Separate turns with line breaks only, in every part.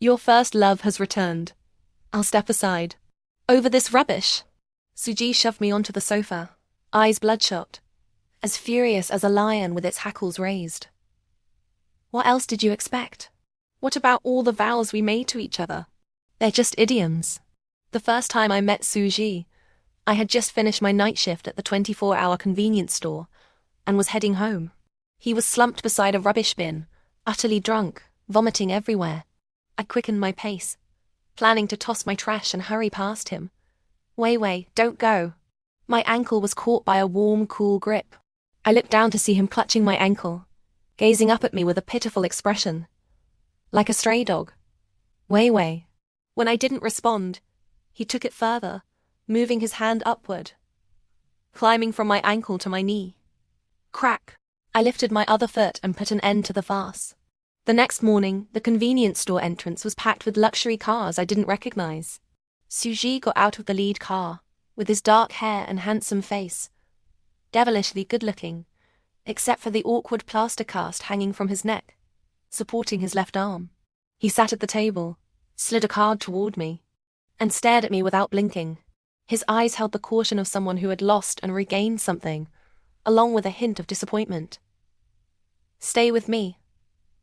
Your first love has returned. I'll step aside. Over this rubbish. Suji shoved me onto the sofa, eyes bloodshot, as furious as a lion with its hackles raised. What else did you expect? What about all the vows we made to each other? They're just idioms. The first time I met Suji, I had just finished my night shift at the 24-hour convenience store and was heading home. He was slumped beside a rubbish bin, utterly drunk, vomiting everywhere. I quickened my pace, planning to toss my trash and hurry past him. Wei, don't go. My ankle was caught by a warm, cool grip. I looked down to see him clutching my ankle, gazing up at me with a pitiful expression. Like a stray dog. Wei. When I didn't respond, he took it further, moving his hand upward, climbing from my ankle to my knee. Crack! I lifted my other foot and put an end to the farce. The next morning, the convenience store entrance was packed with luxury cars I didn't recognize. Suji got out of the lead car, with his dark hair and handsome face, devilishly good-looking, except for the awkward plaster cast hanging from his neck, supporting his left arm. He sat at the table, slid a card toward me, and stared at me without blinking. His eyes held the caution of someone who had lost and regained something, along with a hint of disappointment. Stay with me.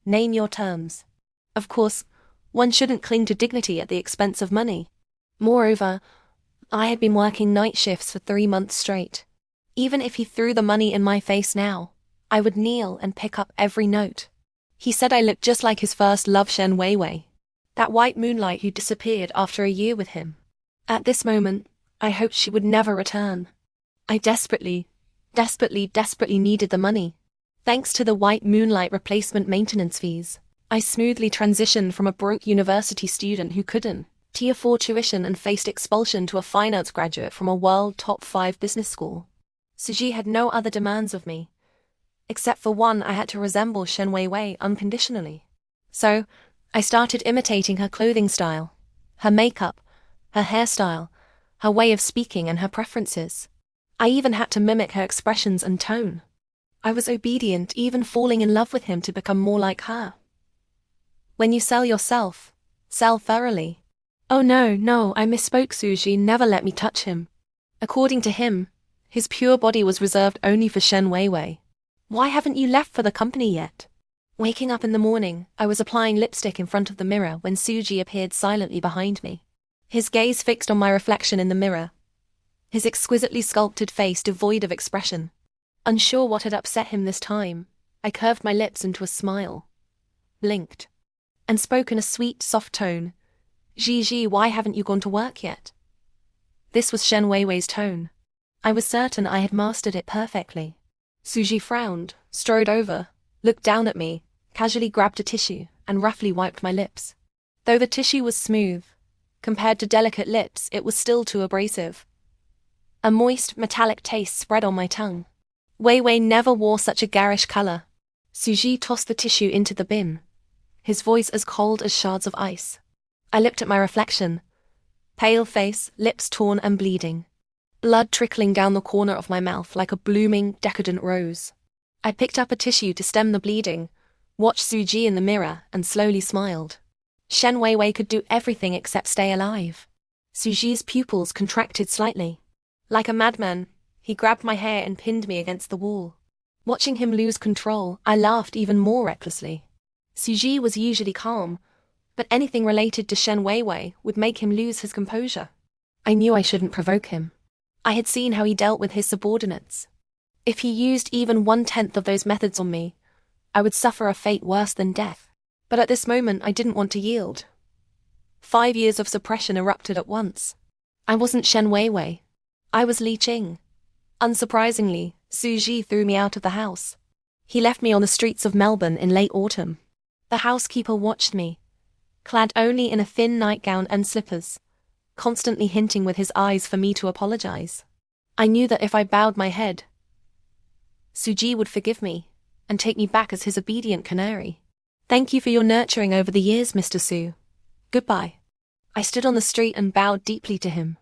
Name your terms. Of course, one shouldn't cling to dignity at the expense of money. Moreover, I had been working night shifts for 3 months straight. Even if he threw the money in my face now, I would kneel and pick up every note. He said I looked just like his first love, Shen Weiwei, that white moonlight who disappeared after a year with him. At this moment, I hoped she would never return. I desperately needed the money. Thanks to the white moonlight replacement maintenance fees, I smoothly transitioned from a broke university student who couldn't Tier 4 tuition and faced expulsion to a finance graduate from a world top 5 business school. Suji had no other demands of me, except for one: I had to resemble Shen Weiwei unconditionally. So, I started imitating her clothing style, her makeup, her hairstyle, her way of speaking and her preferences. I even had to mimic her expressions and tone. I was obedient, even falling in love with him to become more like her. When you sell yourself, sell thoroughly. Oh no, I misspoke. Suji never let me touch him. According to him, his pure body was reserved only for Shen Weiwei. Why haven't you left for the company yet? Waking up in the morning, I was applying lipstick in front of the mirror when Suji appeared silently behind me. His gaze fixed on my reflection in the mirror, his exquisitely sculpted face devoid of expression. Unsure what had upset him this time, I curved my lips into a smile, blinked, and spoke in a sweet, soft tone. Gigi, why haven't you gone to work yet? This was Shen Weiwei's tone. I was certain I had mastered it perfectly. Suji frowned, strode over, looked down at me, casually grabbed a tissue, and roughly wiped my lips. Though the tissue was smooth, compared to delicate lips, it was still too abrasive. A moist, metallic taste spread on my tongue. Weiwei never wore such a garish color. Suji tossed the tissue into the bin, his voice as cold as shards of ice. I looked at my reflection. Pale face, lips torn and bleeding. Blood trickling down the corner of my mouth like a blooming, decadent rose. I picked up a tissue to stem the bleeding, watched Suji in the mirror, and slowly smiled. Shen Weiwei could do everything except stay alive. Suji's pupils contracted slightly. Like a madman, he grabbed my hair and pinned me against the wall. Watching him lose control, I laughed even more recklessly. Suji was usually calm, but anything related to Shen Weiwei would make him lose his composure. I knew I shouldn't provoke him. I had seen how he dealt with his subordinates. If he used even 1/10 of those methods on me, I would suffer a fate worse than death. But at this moment I didn't want to yield. 5 years of suppression erupted at once. I wasn't Shen Weiwei. I was Li Qing. Unsurprisingly, Suji threw me out of the house. He left me on the streets of Melbourne in late autumn. The housekeeper watched me, clad only in a thin nightgown and slippers, constantly hinting with his eyes for me to apologize. I knew that if I bowed my head, Suji would forgive me and take me back as his obedient canary. Thank you for your nurturing over the years, Mr. Su. Goodbye. I stood on the street and bowed deeply to him.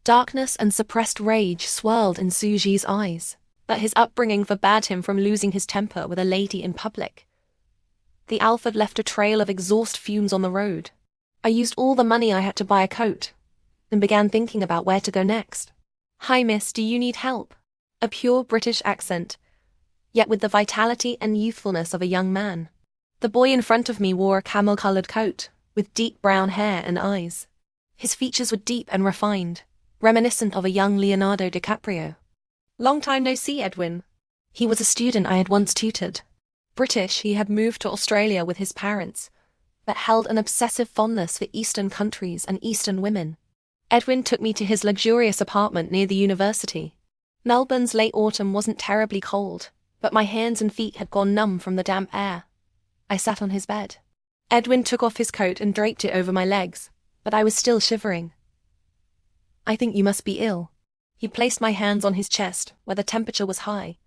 Darkness and suppressed rage swirled in Suji's eyes, but his upbringing forbade him from losing his temper with a lady in public. The Alfred left a trail of exhaust fumes on the road. I used all the money I had to buy a coat and began thinking about where to go next. "Hi miss, do you need help?" A pure British accent, yet with the vitality and youthfulness of a young man. The boy in front of me wore a camel-colored coat, with deep brown hair and eyes. His features were deep and refined, reminiscent of a young Leonardo DiCaprio. "Long time no see, Edwin." He was a student I had once tutored. British, he had moved to Australia with his parents, but held an obsessive fondness for Eastern countries and Eastern women. Edwin took me to his luxurious apartment near the university. Melbourne's late autumn wasn't terribly cold, but my hands and feet had gone numb from the damp air. I sat on his bed. Edwin took off his coat and draped it over my legs, but I was still shivering. "I think you must be ill." He placed my hands on his chest, where the temperature was high,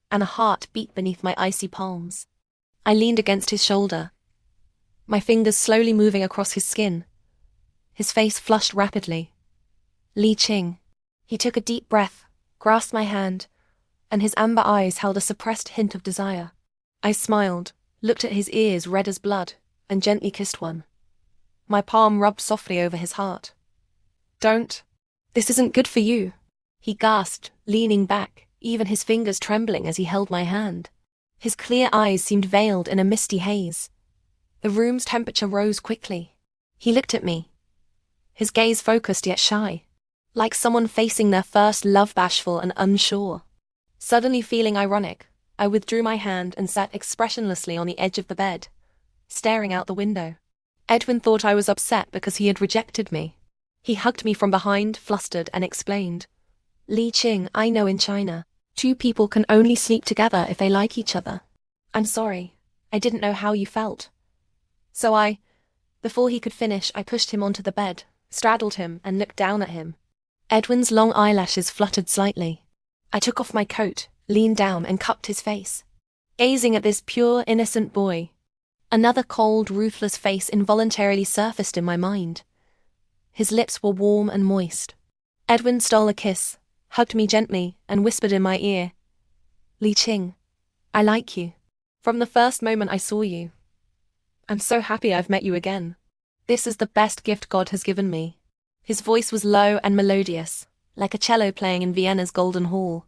and a heart beat beneath my icy palms. I leaned against his shoulder, my fingers slowly moving across his skin. His face flushed rapidly. "Li Qing." He took a deep breath, grasped my hand, and his amber eyes held a suppressed hint of desire. I smiled, looked at his ears red as blood, and gently kissed one. My palm rubbed softly over his heart. "Don't. This isn't good for you," he gasped, leaning back, even his fingers trembling as he held my hand. His clear eyes seemed veiled in a misty haze. The room's temperature rose quickly. He looked at me, his gaze focused yet shy, like someone facing their first love, bashful and unsure. Suddenly feeling ironic, I withdrew my hand and sat expressionlessly on the edge of the bed, staring out the window. Edwin thought I was upset because he had rejected me. He hugged me from behind, flustered, and explained, "Li Qing, I know in China, 2 people can only sleep together if they like each other. I'm sorry, I didn't know how you felt." So before he could finish, I pushed him onto the bed, straddled him, and looked down at him. Edwin's long eyelashes fluttered slightly. I took off my coat, leaned down, and cupped his face, gazing at this pure, innocent boy. Another cold, ruthless face involuntarily surfaced in my mind. His lips were warm and moist. Edwin stole a kiss, hugged me gently, and whispered in my ear, "Li Qing, I like you. From the first moment I saw you. I'm so happy I've met you again. This is the best gift God has given me." His voice was low and melodious, like a cello playing in Vienna's Golden Hall.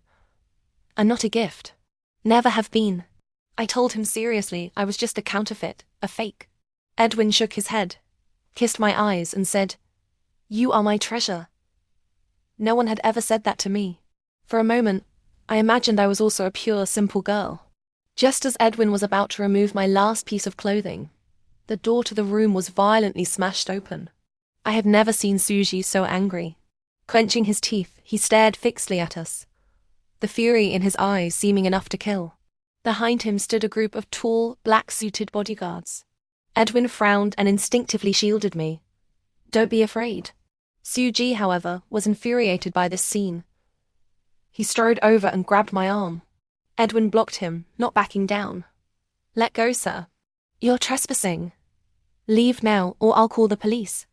"I'm not a gift. Never have been." I told him seriously I was just a counterfeit, a fake. Edwin shook his head, kissed my eyes, and said, "You are my treasure." No one had ever said that to me. For a moment, I imagined I was also a pure, simple girl. Just as Edwin was about to remove my last piece of clothing, the door to the room was violently smashed open. I had never seen Suji so angry. Clenching his teeth, he stared fixedly at us, the fury in his eyes seeming enough to kill. Behind him stood a group of tall, black-suited bodyguards. Edwin frowned and instinctively shielded me. "Don't be afraid." Suji, however, was infuriated by this scene. He strode over and grabbed my arm. Edwin blocked him, not backing down. "Let go, sir. You're trespassing. Leave now, or I'll call the police."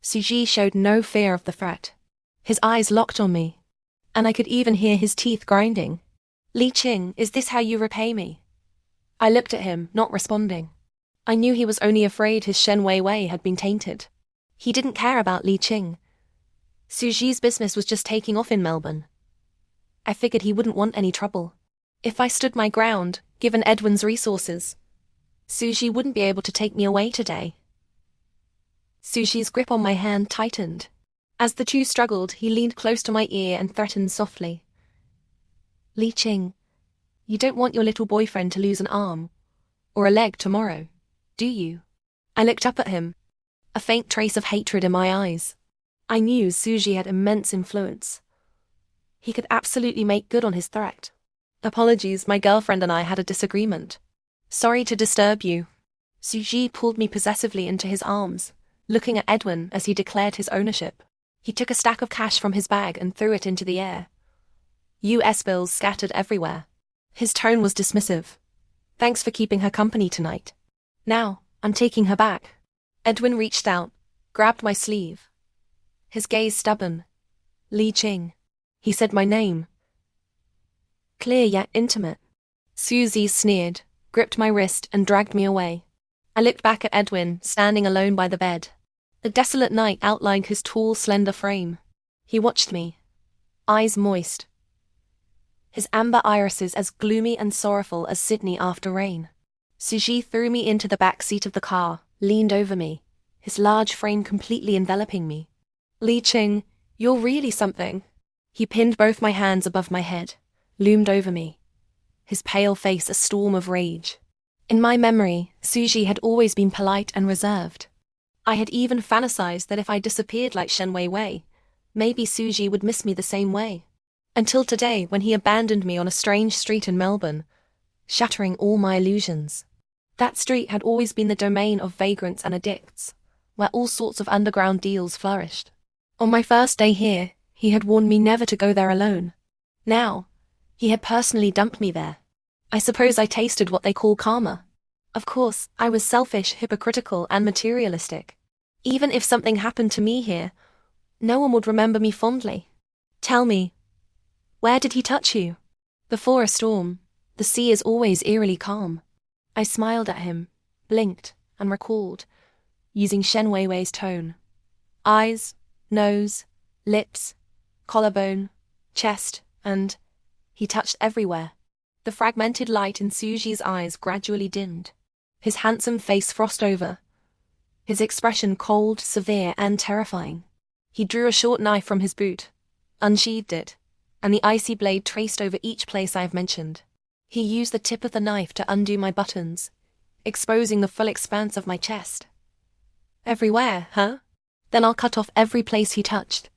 Suji showed no fear of the threat. His eyes locked on me, and I could even hear his teeth grinding. "Li Qing, is this how you repay me?" I looked at him, not responding. I knew he was only afraid his Shen Wei Wei had been tainted. He didn't care about Li Qing. Suji's business was just taking off in Melbourne. I figured he wouldn't want any trouble. If I stood my ground, given Edwin's resources, Suji wouldn't be able to take me away today. Suji's grip on my hand tightened. As the two struggled, he leaned close to my ear and threatened softly, "Li Qing, you don't want your little boyfriend to lose an arm or a leg tomorrow, do you?" I looked up at him, a faint trace of hatred in my eyes. I knew Suji had immense influence. He could absolutely make good on his threat. "Apologies, my girlfriend and I had a disagreement. Sorry to disturb you." Suji pulled me possessively into his arms, looking at Edwin as he declared his ownership. He took a stack of cash from his bag and threw it into the air. US bills scattered everywhere. His tone was dismissive. "Thanks for keeping her company tonight. Now, I'm taking her back." Edwin reached out, grabbed my sleeve. His gaze stubborn. "Li Qing." He said my name. Clear yet intimate. Susie sneered, gripped my wrist, and dragged me away. I looked back at Edwin, standing alone by the bed. The desolate night outlined his tall, slender frame. He watched me, eyes moist, his amber irises as gloomy and sorrowful as Sydney after rain. Suji threw me into the back seat of the car, leaned over me, his large frame completely enveloping me. Li Qing, you're really something. He pinned both my hands above my head, loomed over me, his pale face a storm of rage. In my memory, Suji had always been polite and reserved. I had even fantasized that if I disappeared like Shen Wei, maybe Suji would miss me the same way. Until today, when he abandoned me on a strange street in Melbourne, shattering all my illusions. That street had always been the domain of vagrants and addicts, where all sorts of underground deals flourished. On my first day here, he had warned me never to go there alone. Now, he had personally dumped me there. I suppose I tasted what they call karma. Of course, I was selfish, hypocritical, and materialistic. Even if something happened to me here, no one would remember me fondly. Tell me, where did he touch you? Before a storm, the sea is always eerily calm. I smiled at him, blinked, and recalled, using Shen Weiwei's tone. Eyes, nose, lips, collarbone, chest, and he touched everywhere. The fragmented light in Suji's eyes gradually dimmed. His handsome face frosted over, his expression cold, severe, and terrifying. He drew a short knife from his boot, unsheathed it, and the icy blade traced over each place I have mentioned. He used the tip of the knife to undo my buttons, exposing the full expanse of my chest. Everywhere, huh? Then I'll cut off every place he touched.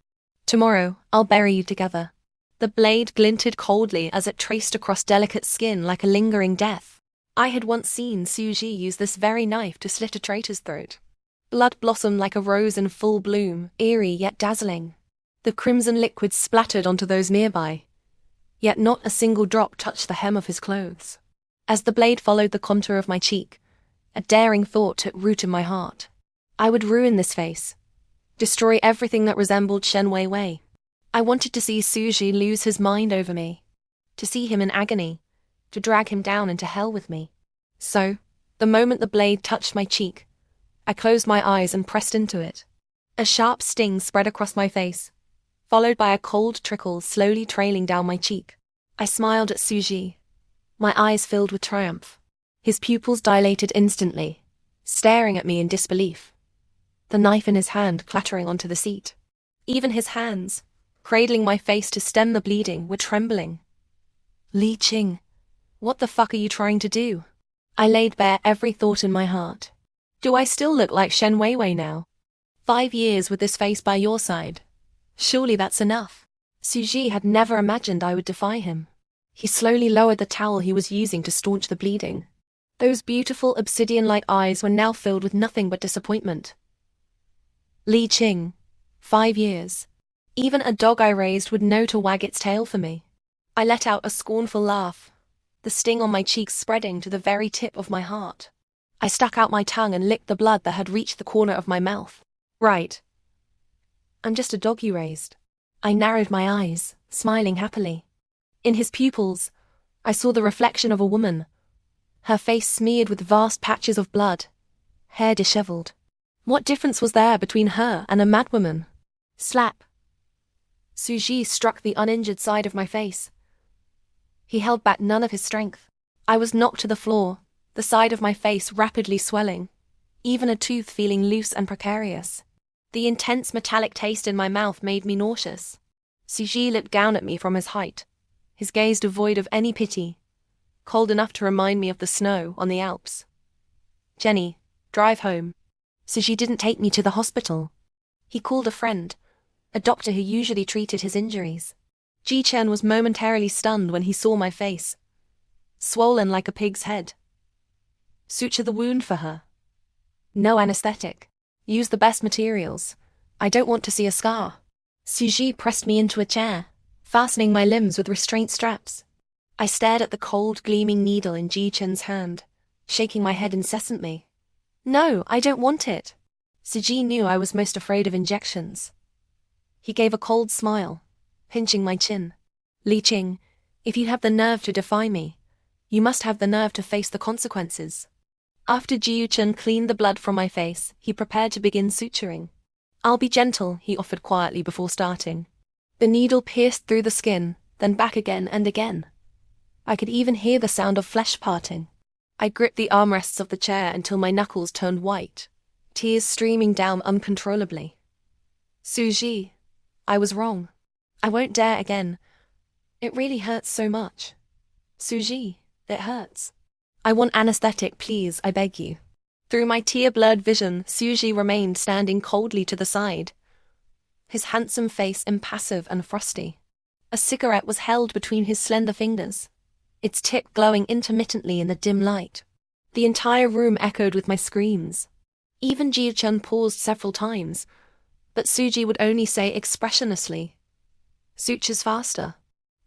Tomorrow, I'll bury you together. The blade glinted coldly as it traced across delicate skin like a lingering death. I had once seen Suji use this very knife to slit a traitor's throat. Blood blossomed like a rose in full bloom, eerie yet dazzling. The crimson liquid splattered onto those nearby, yet not a single drop touched the hem of his clothes. As the blade followed the contour of my cheek, a daring thought took root in my heart. I would ruin this face, destroy everything that resembled Shen Weiwei. I wanted to see Suji lose his mind over me, to see him in agony, to drag him down into hell with me. So, the moment the blade touched my cheek, I closed my eyes and pressed into it. A sharp sting spread across my face, followed by a cold trickle slowly trailing down my cheek. I smiled at Suji, my eyes filled with triumph. His pupils dilated instantly, staring at me in disbelief, the knife in his hand clattering onto the seat. Even his hands, cradling my face to stem the bleeding, were trembling. Li Qing, what the fuck are you trying to do? I laid bare every thought in my heart. Do I still look like Shen Weiwei now? 5 years with this face by your side. Surely that's enough. Suji had never imagined I would defy him. He slowly lowered the towel he was using to staunch the bleeding. Those beautiful obsidian-like eyes were now filled with nothing but disappointment. Li Qing, 5 years. Even a dog I raised would know to wag its tail for me. I let out a scornful laugh, the sting on my cheeks spreading to the very tip of my heart. I stuck out my tongue and licked the blood that had reached the corner of my mouth. Right. I'm just a dog you raised. I narrowed my eyes, smiling happily. In his pupils, I saw the reflection of a woman, her face smeared with vast patches of blood, hair disheveled. What difference was there between her and a madwoman? Slap. Suji struck the uninjured side of my face. He held back none of his strength. I was knocked to the floor, the side of my face rapidly swelling, even a tooth feeling loose and precarious. The intense metallic taste in my mouth made me nauseous. Suji looked down at me from his height, his gaze devoid of any pity, cold enough to remind me of the snow on the Alps. Jenny, drive home. Suji didn't take me to the hospital. He called a friend, a doctor who usually treated his injuries. Ji Chen was momentarily stunned when he saw my face, swollen like a pig's head. Suture the wound for her. No anesthetic. Use the best materials. I don't want to see a scar. Suji pressed me into a chair, fastening my limbs with restraint straps. I stared at the cold, gleaming needle in Ji Chen's hand, shaking my head incessantly. No, I don't want it. Suji knew I was most afraid of injections. He gave a cold smile, pinching my chin. Li Qing, if you have the nerve to defy me, you must have the nerve to face the consequences. After Ji Chen cleaned the blood from my face, he prepared to begin suturing. I'll be gentle, he offered quietly before starting. The needle pierced through the skin, then back again and again. I could even hear the sound of flesh parting. I gripped the armrests of the chair until my knuckles turned white, tears streaming down uncontrollably. Suji, I was wrong. I won't dare again. It really hurts so much. Suji, it hurts. I want anesthetic, please, I beg you. Through my tear-blurred vision, Suji remained standing coldly to the side, his handsome face impassive and frosty. A cigarette was held between his slender fingers, its tip glowing intermittently in the dim light. The entire room echoed with my screams. Even Ji-chun paused several times, but Suji would only say expressionlessly, "Sutures faster.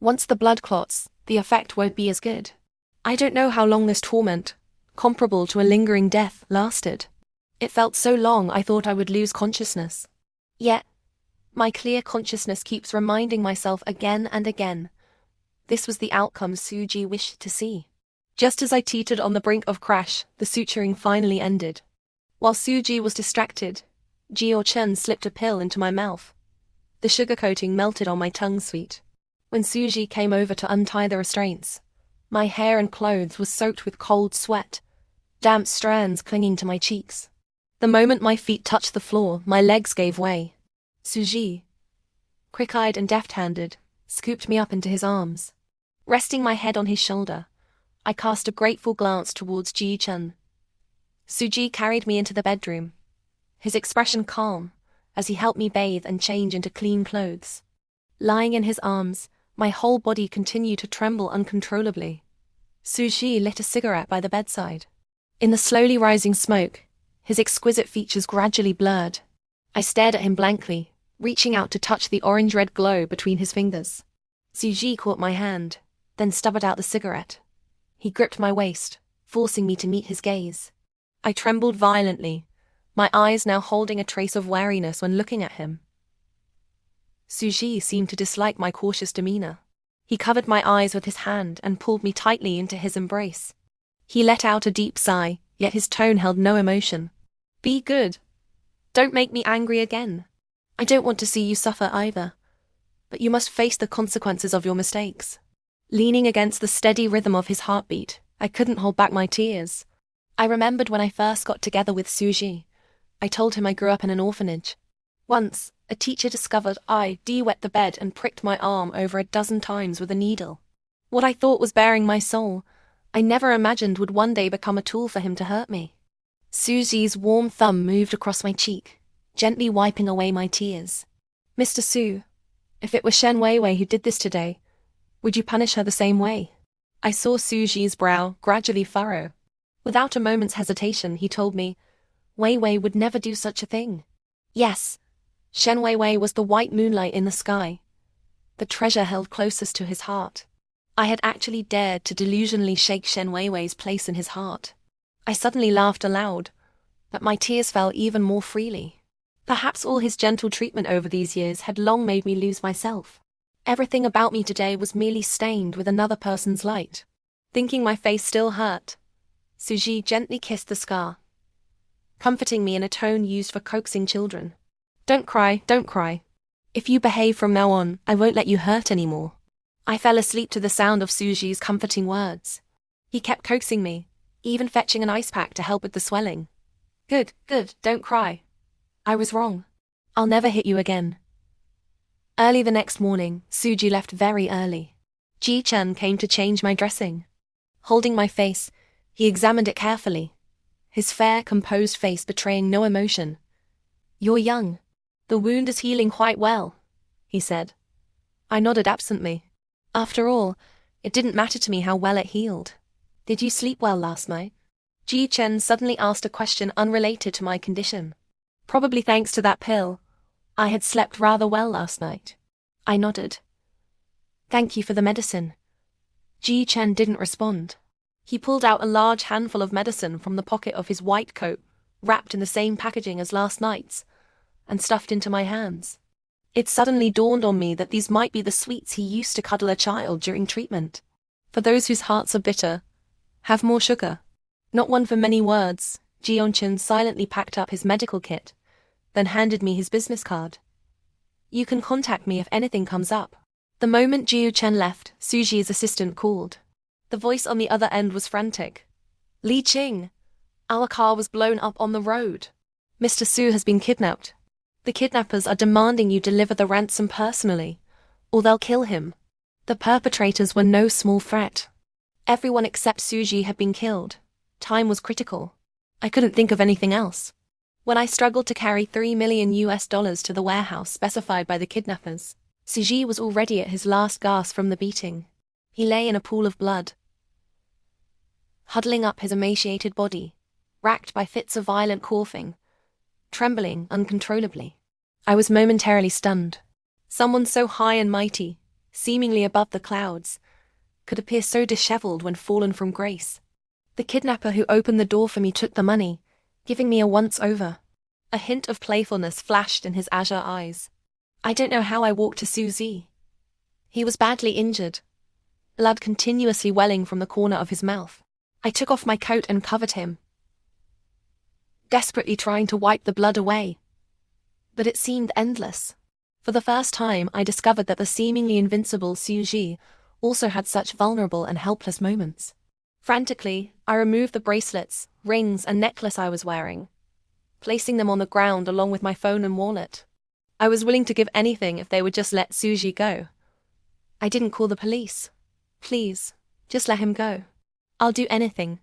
Once the blood clots, the effect won't be as good." I don't know how long this torment, comparable to a lingering death, lasted. It felt so long I thought I would lose consciousness. Yet, my clear consciousness keeps reminding myself again and again, this was the outcome Suji wished to see. Just as I teetered on the brink of crash, the suturing finally ended. While Suji was distracted, Ji-chun slipped a pill into my mouth. The sugar coating melted on my tongue sweet. When Suji came over to untie the restraints, my hair and clothes were soaked with cold sweat, damp strands clinging to my cheeks. The moment my feet touched the floor, my legs gave way. Suji, quick-eyed and deft-handed, scooped me up into his arms. Resting my head on his shoulder, I cast a grateful glance towards Ji-chun. Suji carried me into the bedroom, his expression calm, as he helped me bathe and change into clean clothes. Lying in his arms, my whole body continued to tremble uncontrollably. Suji lit a cigarette by the bedside. In the slowly rising smoke, his exquisite features gradually blurred. I stared at him blankly, reaching out to touch the orange-red glow between his fingers. Suji caught my hand, then stubbered out the cigarette. He gripped my waist, forcing me to meet his gaze. I trembled violently, my eyes now holding a trace of wariness when looking at him. Suji seemed to dislike my cautious demeanor. He covered my eyes with his hand and pulled me tightly into his embrace. He let out a deep sigh, yet his tone held no emotion. "Be good. Don't make me angry again. I don't want to see you suffer either. But you must face the consequences of your mistakes." Leaning against the steady rhythm of his heartbeat, I couldn't hold back my tears. I remembered when I first got together with Suji. I told him I grew up in an orphanage. Once, a teacher discovered I wet the bed and pricked my arm over a dozen times with a needle. What I thought was bearing my soul, I never imagined would one day become a tool for him to hurt me. Suji's warm thumb moved across my cheek, gently wiping away my tears. "Mr. Su, if it were Shen Weiwei who did this today, would you punish her the same way?" I saw Suji's brow gradually furrow. Without a moment's hesitation, he told me, Weiwei would never do such a thing. Yes, Shen Weiwei was the white moonlight in the sky, the treasure held closest to his heart. I had actually dared to delusionally shake Shen Weiwei's place in his heart. I suddenly laughed aloud, but my tears fell even more freely. Perhaps all his gentle treatment over these years had long made me lose myself. Everything about me today was merely stained with another person's light. Thinking my face still hurt, Suji gently kissed the scar, comforting me in a tone used for coaxing children. Don't cry. If you behave from now on, I won't let you hurt anymore." I fell asleep to the sound of Suji's comforting words. He kept coaxing me, even fetching an ice pack to help with the swelling. Good, don't cry. I was wrong. I'll never hit you again." Early the next morning, Suji left very early. Ji-chan came to change my dressing. Holding my face, he examined it carefully, his fair, composed face betraying no emotion. "You're young. The wound is healing quite well," he said. I nodded absently. After all, it didn't matter to me how well it healed. "Did you sleep well last night?" Ji-chen suddenly asked a question unrelated to my condition. Probably thanks to that pill, I had slept rather well last night. I nodded. "Thank you for the medicine." Ji-chen didn't respond. He pulled out a large handful of medicine from the pocket of his white coat, wrapped in the same packaging as last night's, and stuffed into my hands. It suddenly dawned on me that these might be the sweets he used to cuddle a child during treatment. For those whose hearts are bitter, have more sugar. Not one for many words, Ji-chun silently packed up his medical kit, then handed me his business card. You can contact me if anything comes up. The moment Jiu Chen left, Suji's assistant called. The voice on the other end was frantic. Li Qing, our car was blown up on the road. Mr. Su has been kidnapped. The kidnappers are demanding you deliver the ransom personally, or they'll kill him. The perpetrators were no small threat. Everyone except Suji had been killed. Time was critical. I couldn't think of anything else. When I struggled to carry $3 million to the warehouse specified by the kidnappers, Suji was already at his last gasp from the beating. He lay in a pool of blood, huddling up his emaciated body, racked by fits of violent coughing, trembling uncontrollably. I was momentarily stunned. Someone so high and mighty, seemingly above the clouds, could appear so disheveled when fallen from grace. The kidnapper who opened the door for me took the money, giving me a once-over. A hint of playfulness flashed in his azure eyes. I don't know how I walked to Suzy. He was badly injured, blood continuously welling from the corner of his mouth. I took off my coat and covered him, desperately trying to wipe the blood away. But it seemed endless. For the first time, I discovered that the seemingly invincible Suji also had such vulnerable and helpless moments. Frantically, I removed the bracelets, rings, and necklace I was wearing, placing them on the ground along with my phone and wallet. I was willing to give anything if they would just let Suji go. I didn't call the police. Please, just let him go. I'll do anything.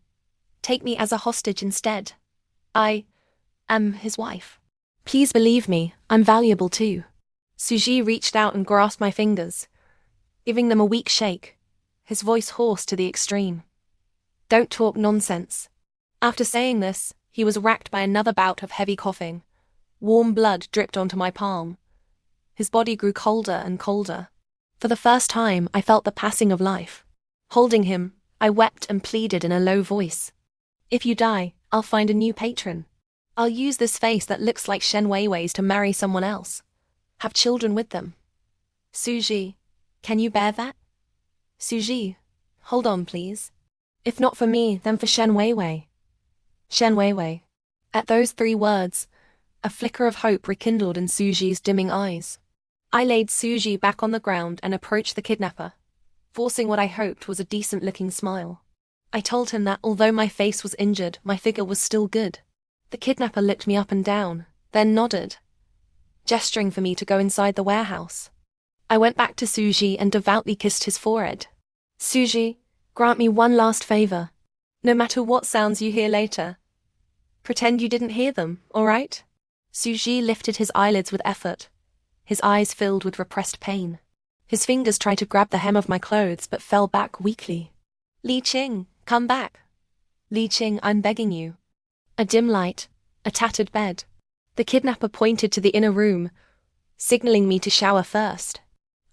Take me as a hostage instead. I am his wife. Please believe me, I'm valuable too. Suji reached out and grasped my fingers, giving them a weak shake, his voice hoarse to the extreme. Don't talk nonsense. After saying this, he was racked by another bout of heavy coughing. Warm blood dripped onto my palm. His body grew colder and colder. For the first time, I felt the passing of life. Holding him, I wept and pleaded in a low voice. If you die, I'll find a new patron. I'll use this face that looks like Shen Weiwei's to marry someone else. Have children with them. Suji, can you bear that? Suji, hold on please. If not for me, then for Shen Weiwei. Shen Weiwei. At those 3 words, a flicker of hope rekindled in Suji's dimming eyes. I laid Suji back on the ground and approached the kidnapper, forcing what I hoped was a decent-looking smile. I told him that although my face was injured, my figure was still good. The kidnapper looked me up and down, then nodded, gesturing for me to go inside the warehouse. I went back to Suji and devoutly kissed his forehead. Suji, grant me one last favor. No matter what sounds you hear later, pretend you didn't hear them, all right? Suji lifted his eyelids with effort, his eyes filled with repressed pain. His fingers tried to grab the hem of my clothes but fell back weakly. Li Qing, come back. Li Qing, I'm begging you. A dim light, a tattered bed. The kidnapper pointed to the inner room, signaling me to shower first.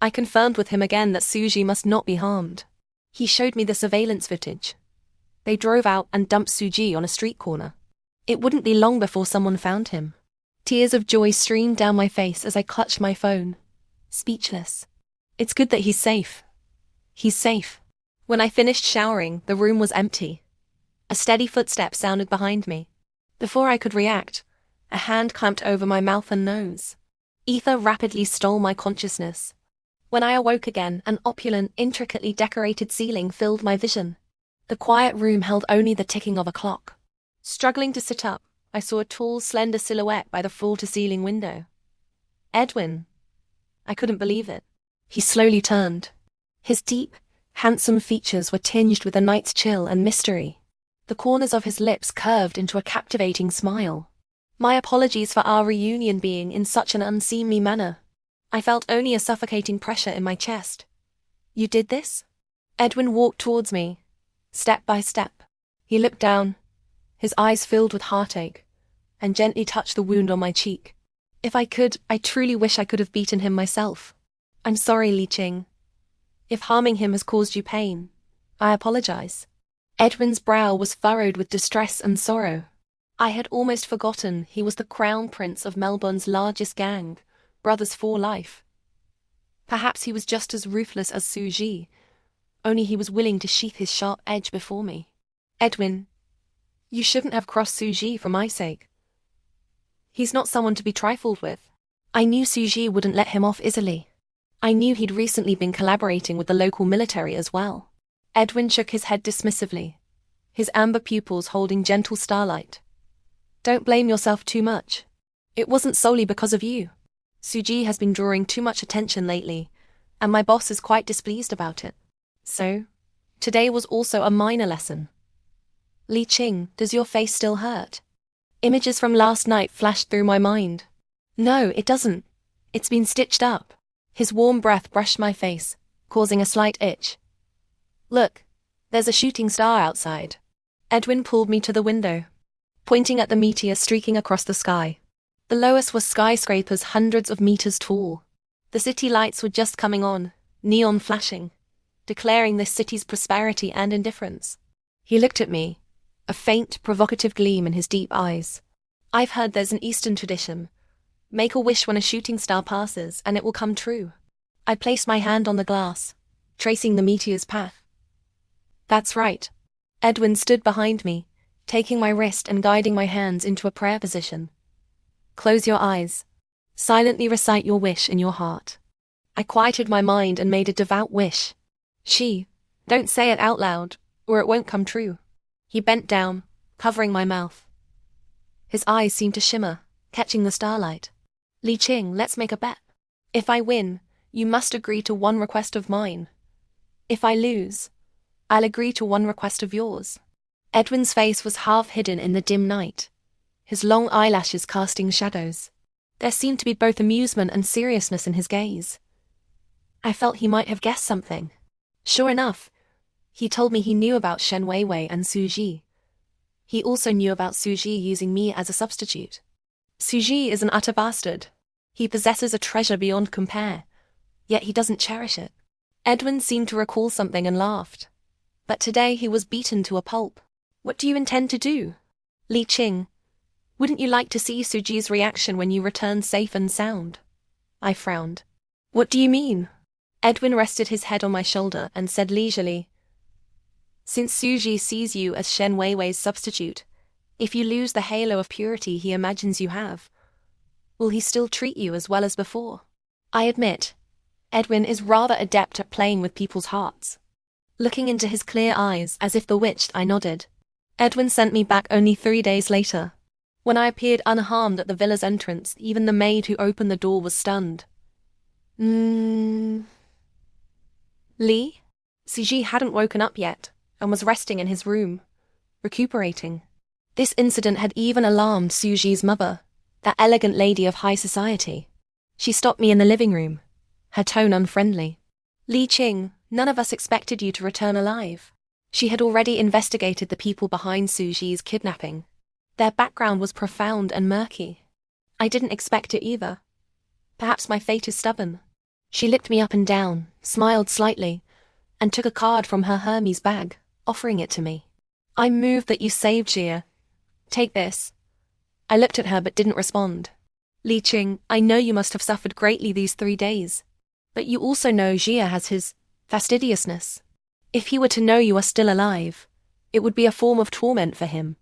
I confirmed with him again that Suji must not be harmed. He showed me the surveillance footage. They drove out and dumped Suji on a street corner. It wouldn't be long before someone found him. Tears of joy streamed down my face as I clutched my phone, speechless. It's good that he's safe. He's safe. When I finished showering, the room was empty. A steady footstep sounded behind me. Before I could react, a hand clamped over my mouth and nose. Ether rapidly stole my consciousness. When I awoke again, an opulent, intricately decorated ceiling filled my vision. The quiet room held only the ticking of a clock. Struggling to sit up, I saw a tall, slender silhouette by the floor-to-ceiling window. Edwin. I couldn't believe it. He slowly turned. His deep, handsome features were tinged with a night's chill and mystery. The corners of his lips curved into a captivating smile. My apologies for our reunion being in such an unseemly manner. I felt only a suffocating pressure in my chest. You did this? Edwin walked towards me, step by step. He looked down, his eyes filled with heartache, and gently touched the wound on my cheek. If I could, I truly wish I could have beaten him myself. I'm sorry, Li Qing. If harming him has caused you pain, I apologize. Edwin's brow was furrowed with distress and sorrow. I had almost forgotten he was the crown prince of Melbourne's largest gang, Brothers for Life. Perhaps he was just as ruthless as Suji, only he was willing to sheath his sharp edge before me. Edwin, you shouldn't have crossed Suji for my sake. He's not someone to be trifled with. I knew Suji wouldn't let him off easily. I knew he'd recently been collaborating with the local military as well. Edwin shook his head dismissively, his amber pupils holding gentle starlight. Don't blame yourself too much. It wasn't solely because of you. Suji has been drawing too much attention lately, and my boss is quite displeased about it. So, today was also a minor lesson. Li Qing, does your face still hurt? Images from last night flashed through my mind. No, it doesn't. It's been stitched up. His warm breath brushed my face, causing a slight itch. Look, there's a shooting star outside. Edwin pulled me to the window, pointing at the meteor streaking across the sky. Below us were skyscrapers hundreds of meters tall. The city lights were just coming on, neon flashing, declaring this city's prosperity and indifference. He looked at me, a faint, provocative gleam in his deep eyes. I've heard there's an Eastern tradition. Make a wish when a shooting star passes, and it will come true. I placed my hand on the glass, tracing the meteor's path. That's right. Edwin stood behind me, taking my wrist and guiding my hands into a prayer position. Close your eyes. Silently recite your wish in your heart. I quieted my mind and made a devout wish. Don't say it out loud, or it won't come true. He bent down, covering my mouth. His eyes seemed to shimmer, catching the starlight. Li Qing, let's make a bet. If I win, you must agree to one request of mine. If I lose, I'll agree to one request of yours. Edwin's face was half hidden in the dim night, his long eyelashes casting shadows. There seemed to be both amusement and seriousness in his gaze. I felt he might have guessed something. Sure enough, he told me he knew about Shen Weiwei and Suji. He also knew about Suji using me as a substitute. Suji is an utter bastard. He possesses a treasure beyond compare, yet he doesn't cherish it. Edwin seemed to recall something and laughed. But today he was beaten to a pulp. What do you intend to do? Li Qing, wouldn't you like to see Suji's reaction when you return safe and sound? I frowned. What do you mean? Edwin rested his head on my shoulder and said leisurely, since Suji sees you as Shen Weiwei's substitute, if you lose the halo of purity he imagines you have, will he still treat you as well as before? I admit, Edwin is rather adept at playing with people's hearts. Looking into his clear eyes as if bewitched, I nodded. Edwin sent me back only 3 days later. When I appeared unharmed at the villa's entrance, even the maid who opened the door was stunned. Li? Suji hadn't woken up yet, and was resting in his room, recuperating. This incident had even alarmed Suji's mother, that elegant lady of high society. She stopped me in the living room, her tone unfriendly. Li Qing, none of us expected you to return alive. She had already investigated the people behind Suji's kidnapping. Their background was profound and murky. I didn't expect it either. Perhaps my fate is stubborn. She looked me up and down, smiled slightly, and took a card from her Hermes bag, offering it to me. I'm moved that you saved Jia. Take this. I looked at her but didn't respond. Li Qing, I know you must have suffered greatly these 3 days. But you also know Jia has his fastidiousness. If he were to know you are still alive, it would be a form of torment for him.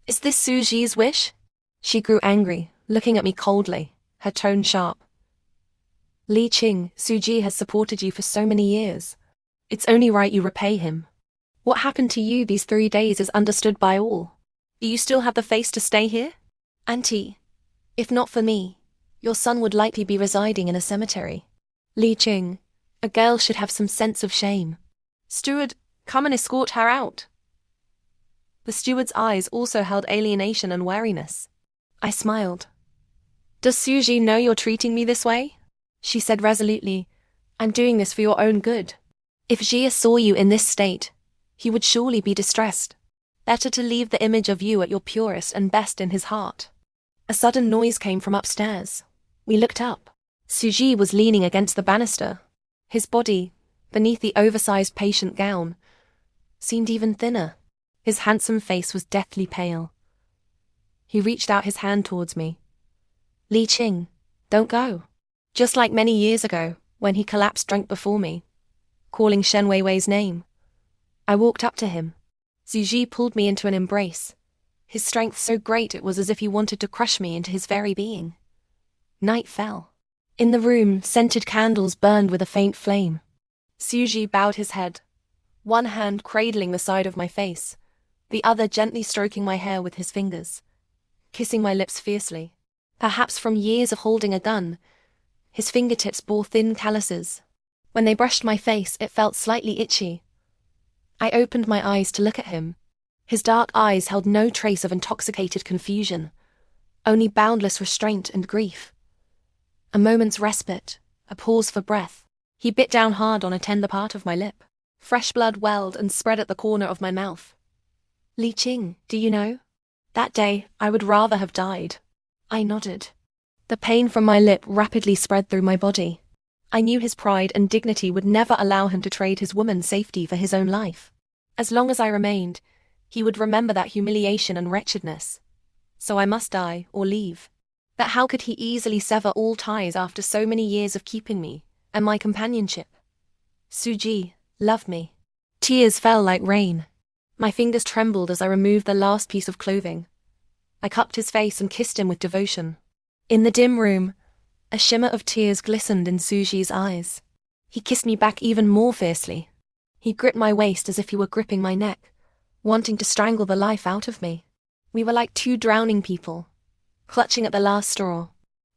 Is this Suji's wish? She grew angry, looking at me coldly, her tone sharp. Li Qing, Suji has supported you for so many years. It's only right you repay him. What happened to you these 3 days is understood by all. Do you still have the face to stay here? Auntie, if not for me, your son would likely be residing in a cemetery. Li Qing, a girl should have some sense of shame. Steward, come and escort her out. The steward's eyes also held alienation and wariness. I smiled. Does Suji know you're treating me this way? She said resolutely, I'm doing this for your own good. If Jia saw you in this state, he would surely be distressed. Better to leave the image of you at your purest and best in his heart. A sudden noise came from upstairs. We looked up. Suji was leaning against the banister. His body, beneath the oversized patient gown, seemed even thinner. His handsome face was deathly pale. He reached out his hand towards me. Li Qing, don't go. Just like many years ago, when he collapsed drunk before me, calling Shen Weiwei's name. I walked up to him. Suji pulled me into an embrace, his strength so great it was as if he wanted to crush me into his very being. Night fell. In the room, scented candles burned with a faint flame. Suji bowed his head, one hand cradling the side of my face, the other gently stroking my hair with his fingers, kissing my lips fiercely. Perhaps from years of holding a gun, his fingertips bore thin calluses. When they brushed my face, it felt slightly itchy. I opened my eyes to look at him. His dark eyes held no trace of intoxicated confusion, only boundless restraint and grief. A moment's respite, a pause for breath. He bit down hard on a tender part of my lip. Fresh blood welled and spread at the corner of my mouth. Li Qing, do you know? That day, I would rather have died. I nodded. The pain from my lip rapidly spread through my body. I knew his pride and dignity would never allow him to trade his woman's safety for his own life. As long as I remained, he would remember that humiliation and wretchedness. So I must die or leave. But how could he easily sever all ties after so many years of keeping me and my companionship? Suji, love me. Tears fell like rain. My fingers trembled as I removed the last piece of clothing. I cupped his face and kissed him with devotion. In the dim room, a shimmer of tears glistened in Suji's eyes. He kissed me back even more fiercely. He gripped my waist as if he were gripping my neck, wanting to strangle the life out of me. We were like two drowning people, clutching at the last straw.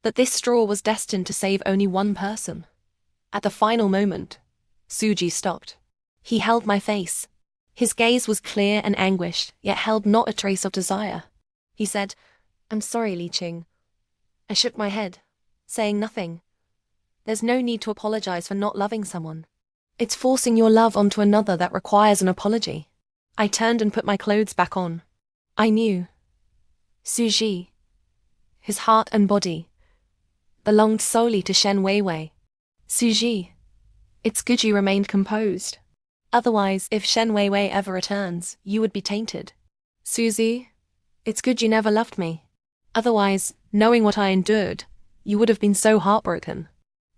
But this straw was destined to save only one person. At the final moment, Suji stopped. He held my face. His gaze was clear and anguished, yet held not a trace of desire. He said, "I'm sorry, Li Qing." I shook my head, saying nothing. There's no need to apologize for not loving someone. It's forcing your love onto another that requires an apology. I turned and put my clothes back on. I knew Suji, his heart and body, belonged solely to Shen Weiwei. Suji, it's good you remained composed. Otherwise, if Shen Weiwei ever returns, you would be tainted. Suzy, it's good you never loved me. Otherwise, knowing what I endured, you would have been so heartbroken.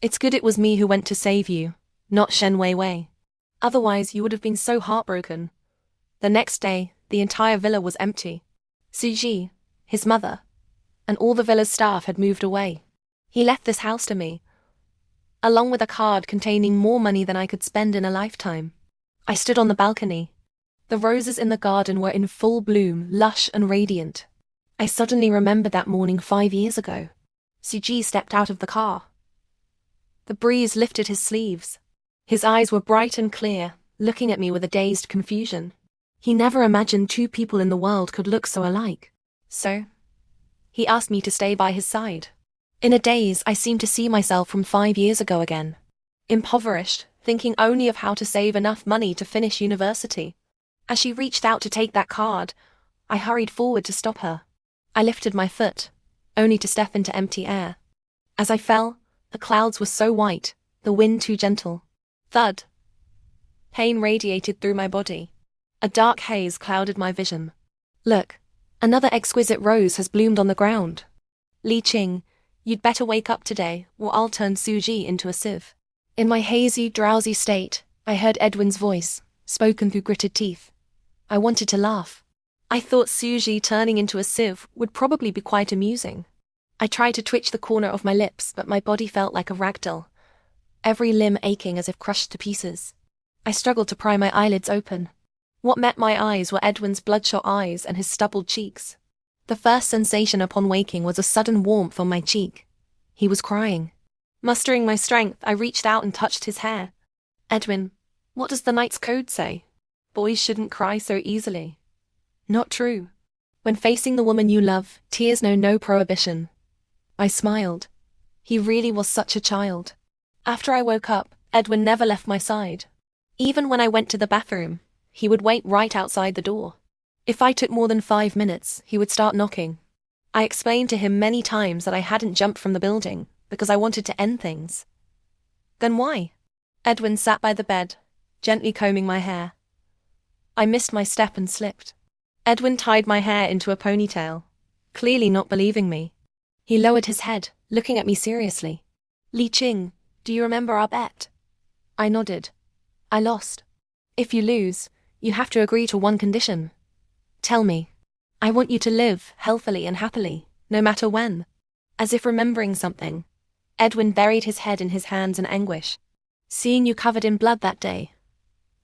It's good it was me who went to save you, not Shen Weiwei. Otherwise, you would have been so heartbroken. The next day, the entire villa was empty. Suji, his mother, and all the villa's staff had moved away. He left this house to me, along with a card containing more money than I could spend in a lifetime. I stood on the balcony. The roses in the garden were in full bloom, lush and radiant. I suddenly remembered that morning 5 years ago. Suji stepped out of the car. The breeze lifted his sleeves. His eyes were bright and clear, looking at me with a dazed confusion. He never imagined two people in the world could look so alike. So, he asked me to stay by his side. In a daze, I seemed to see myself from 5 years ago again. Impoverished, thinking only of how to save enough money to finish university. As she reached out to take that card, I hurried forward to stop her. I lifted my foot, only to step into empty air. As I fell, the clouds were so white, the wind too gentle. Thud. Pain radiated through my body. A dark haze clouded my vision. Look, another exquisite rose has bloomed on the ground. Li Qing, you'd better wake up today, or I'll turn Suji into a sieve. In my hazy, drowsy state, I heard Edwin's voice, spoken through gritted teeth. I wanted to laugh. I thought Suji turning into a sieve would probably be quite amusing. I tried to twitch the corner of my lips, but my body felt like a ragdoll, every limb aching as if crushed to pieces. I struggled to pry my eyelids open. What met my eyes were Edwin's bloodshot eyes and his stubbled cheeks. The first sensation upon waking was a sudden warmth on my cheek. He was crying. Mustering my strength, I reached out and touched his hair. Edwin, what does the knight's code say? Boys shouldn't cry so easily. Not true. When facing the woman you love, tears know no prohibition. I smiled. He really was such a child. After I woke up, Edwin never left my side. Even when I went to the bathroom, he would wait right outside the door. If I took more than 5 minutes, he would start knocking. I explained to him many times that I hadn't jumped from the building because I wanted to end things. Then why? Edwin sat by the bed, gently combing my hair. I missed my step and slipped. Edwin tied my hair into a ponytail, clearly not believing me. He lowered his head, looking at me seriously. Li Qing, do you remember our bet? I nodded. I lost. If you lose, you have to agree to one condition. Tell me. I want you to live healthily and happily, no matter when. As if remembering something, Edwin buried his head in his hands in anguish. Seeing you covered in blood that day,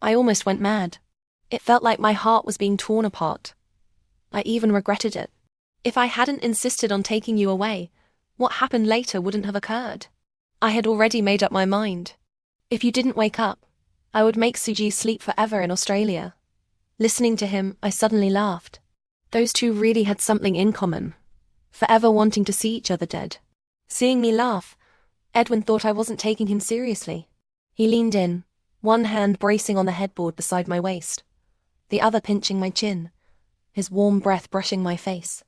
I almost went mad. It felt like my heart was being torn apart. I even regretted it. If I hadn't insisted on taking you away, what happened later wouldn't have occurred. I had already made up my mind. If you didn't wake up, I would make Suji sleep forever in Australia. Listening to him, I suddenly laughed. Those two really had something in common. Forever wanting to see each other dead. Seeing me laugh, Edwin thought I wasn't taking him seriously. He leaned in, one hand bracing on the headboard beside my waist, the other pinching my chin, his warm breath brushing my face.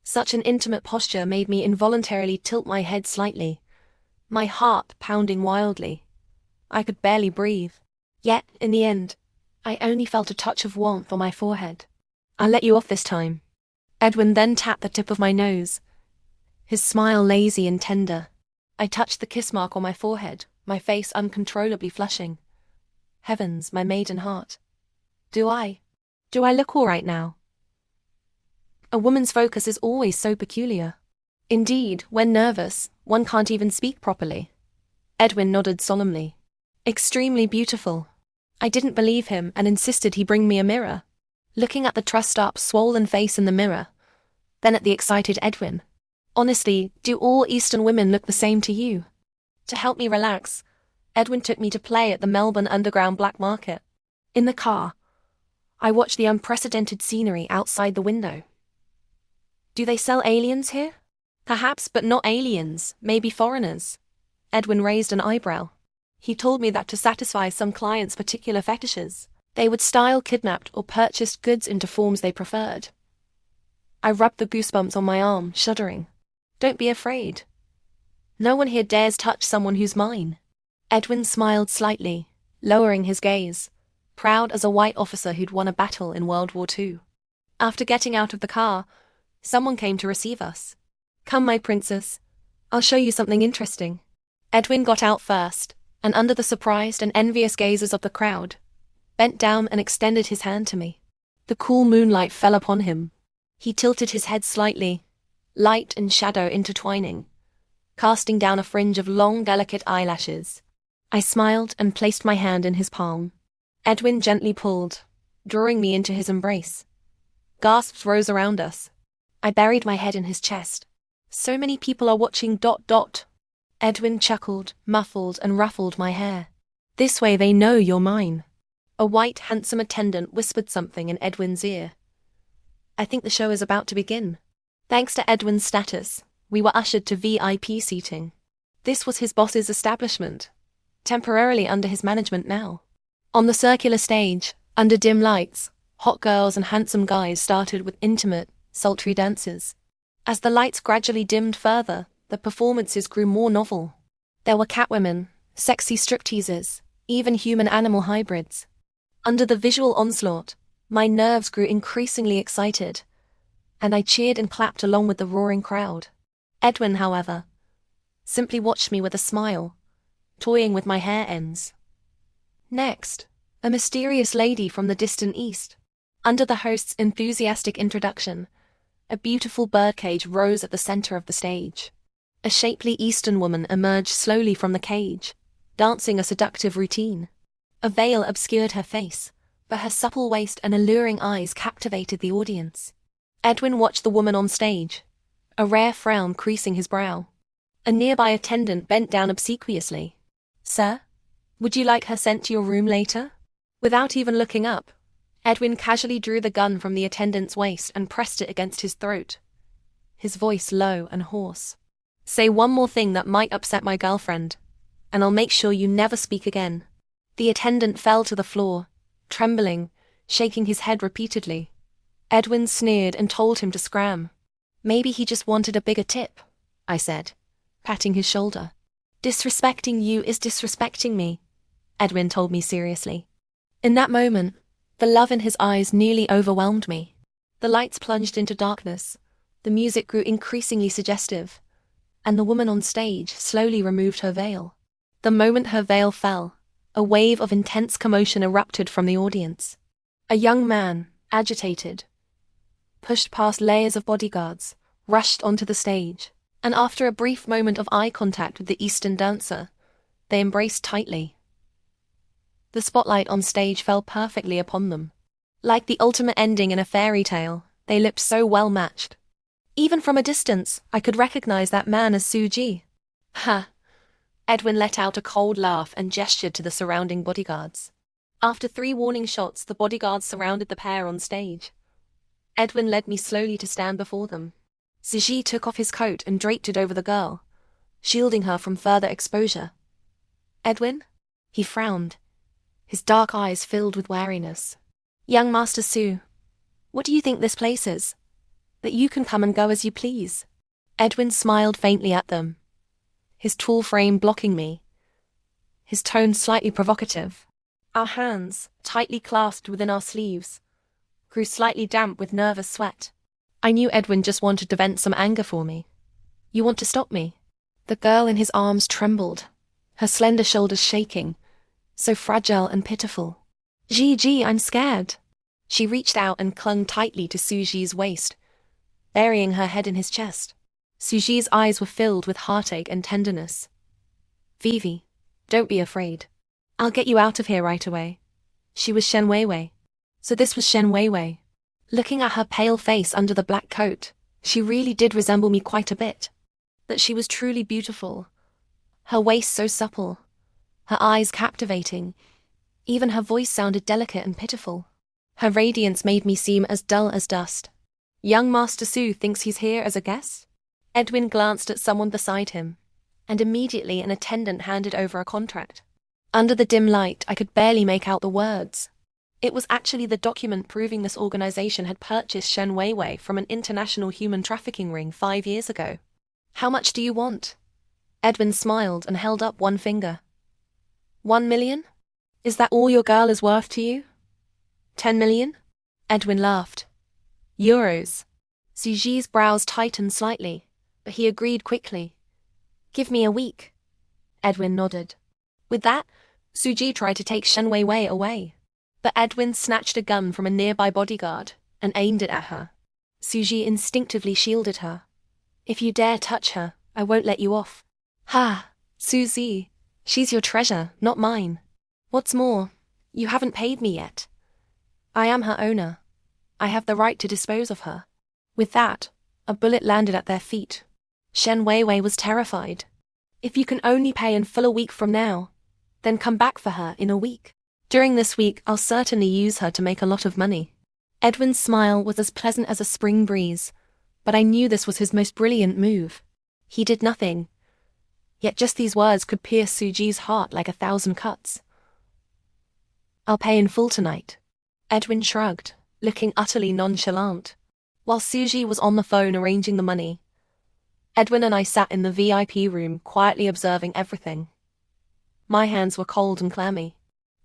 Such an intimate posture made me involuntarily tilt my head slightly, my heart pounding wildly. I could barely breathe. Yet, in the end, I only felt a touch of warmth on my forehead. I'll let you off this time. Edwin then tapped the tip of my nose, his smile lazy and tender. I touched the kiss mark on my forehead, my face uncontrollably flushing. Heavens, my maiden heart. Do I look all right now? A woman's focus is always so peculiar. Indeed, when nervous, one can't even speak properly. Edwin nodded solemnly. Extremely beautiful. I didn't believe him and insisted he bring me a mirror. Looking at the trussed-up, swollen face in the mirror, then at the excited Edwin. Honestly, do all Eastern women look the same to you? To help me relax, Edwin took me to play at the Melbourne Underground Black Market. In the car, I watched the unprecedented scenery outside the window. Do they sell aliens here? Perhaps, but not aliens, maybe foreigners. Edwin raised an eyebrow. He told me that to satisfy some clients' particular fetishes, they would style kidnapped or purchased goods into forms they preferred. I rubbed the goosebumps on my arm, shuddering. Don't be afraid. No one here dares touch someone who's mine. Edwin smiled slightly, lowering his gaze, proud as a white officer who'd won a battle in World War II. After getting out of the car, someone came to receive us. Come, my princess. I'll show you something interesting. Edwin got out first, and under the surprised and envious gazes of the crowd, bent down and extended his hand to me. The cool moonlight fell upon him. He tilted his head slightly, light and shadow intertwining, casting down a fringe of long, delicate eyelashes. I smiled and placed my hand in his palm. Edwin gently pulled, drawing me into his embrace. Gasps rose around us. I buried my head in his chest. So many people are watching ... Edwin chuckled, muffled, and ruffled my hair. This way they know you're mine. A white, handsome attendant whispered something in Edwin's ear. I think the show is about to begin. Thanks to Edwin's status, we were ushered to VIP seating. This was his boss's establishment, temporarily under his management now. On the circular stage, under dim lights, hot girls and handsome guys started with intimate, sultry dances. As the lights gradually dimmed further, the performances grew more novel. There were catwomen, sexy stripteasers, even human-animal hybrids. Under the visual onslaught, my nerves grew increasingly excited, and I cheered and clapped along with the roaring crowd. Edwin, however, simply watched me with a smile, toying with my hair ends. Next, a mysterious lady from the distant east. Under the host's enthusiastic introduction, a beautiful birdcage rose at the center of the stage. A shapely Eastern woman emerged slowly from the cage, dancing a seductive routine. A veil obscured her face, but her supple waist and alluring eyes captivated the audience. Edwin watched the woman on stage, a rare frown creasing his brow. A nearby attendant bent down obsequiously. Sir, would you like her sent to your room later? Without even looking up, Edwin casually drew the gun from the attendant's waist and pressed it against his throat, his voice low and hoarse. Say one more thing that might upset my girlfriend, and I'll make sure you never speak again. The attendant fell to the floor, trembling, shaking his head repeatedly. Edwin sneered and told him to scram. Maybe he just wanted a bigger tip, I said, patting his shoulder. Disrespecting you is disrespecting me, Edwin told me seriously. In that moment, the love in his eyes nearly overwhelmed me. The lights plunged into darkness, the music grew increasingly suggestive, and the woman on stage slowly removed her veil. The moment her veil fell, a wave of intense commotion erupted from the audience. A young man, agitated, pushed past layers of bodyguards, rushed onto the stage, and after a brief moment of eye contact with the Eastern dancer, they embraced tightly. The spotlight on stage fell perfectly upon them. Like the ultimate ending in a fairy tale, they looked so well matched. Even from a distance, I could recognize that man as Suji. Ha! Edwin let out a cold laugh and gestured to the surrounding bodyguards. After 3 warning shots, the bodyguards surrounded the pair on stage. Edwin led me slowly to stand before them. Suji took off his coat and draped it over the girl, shielding her from further exposure. Edwin? He frowned, his dark eyes filled with wariness. Young Master Su, what do you think this place is? That you can come and go as you please? Edwin smiled faintly at them, his tall frame blocking me, his tone slightly provocative. Our hands, tightly clasped within our sleeves, grew slightly damp with nervous sweat. I knew Edwin just wanted to vent some anger for me. You want to stop me? The girl in his arms trembled, her slender shoulders shaking, so fragile and pitiful. Gigi, I'm scared. She reached out and clung tightly to Suji's waist, burying her head in his chest. Suji's eyes were filled with heartache and tenderness. Vivi, don't be afraid. I'll get you out of here right away. She was Shen Weiwei. So this was Shen Weiwei. Looking at her pale face under the black coat, she really did resemble me quite a bit. That she was truly beautiful. Her waist so supple, her eyes captivating. Even her voice sounded delicate and pitiful. Her radiance made me seem as dull as dust. Young Master Su thinks he's here as a guest? Edwin glanced at someone beside him, and immediately an attendant handed over a contract. Under the dim light, I could barely make out the words. It was actually the document proving this organization had purchased Shen Weiwei from an international human trafficking ring 5 years ago. How much do you want? Edwin smiled and held up one finger. 1 million? Is that all your girl is worth to you? 10 million? Edwin laughed. Euros. Suji's brows tightened slightly, but he agreed quickly. Give me a week. Edwin nodded. With that, Suji tried to take Shen Weiwei away, but Edwin snatched a gun from a nearby bodyguard and aimed it at her. Suji instinctively shielded her. If you dare touch her, I won't let you off. Ha, Suzy, she's your treasure, not mine. What's more, you haven't paid me yet. I am her owner. I have the right to dispose of her. With that, a bullet landed at their feet. Shen Weiwei was terrified. If you can only pay in full a week from now, then come back for her in a week. During this week, I'll certainly use her to make a lot of money. Edwin's smile was as pleasant as a spring breeze, but I knew this was his most brilliant move. He did nothing, yet just these words could pierce Suji's heart like 1,000 cuts. I'll pay in full tonight. Edwin shrugged, looking utterly nonchalant. While Suji was on the phone arranging the money, Edwin and I sat in the VIP room quietly observing everything. My hands were cold and clammy.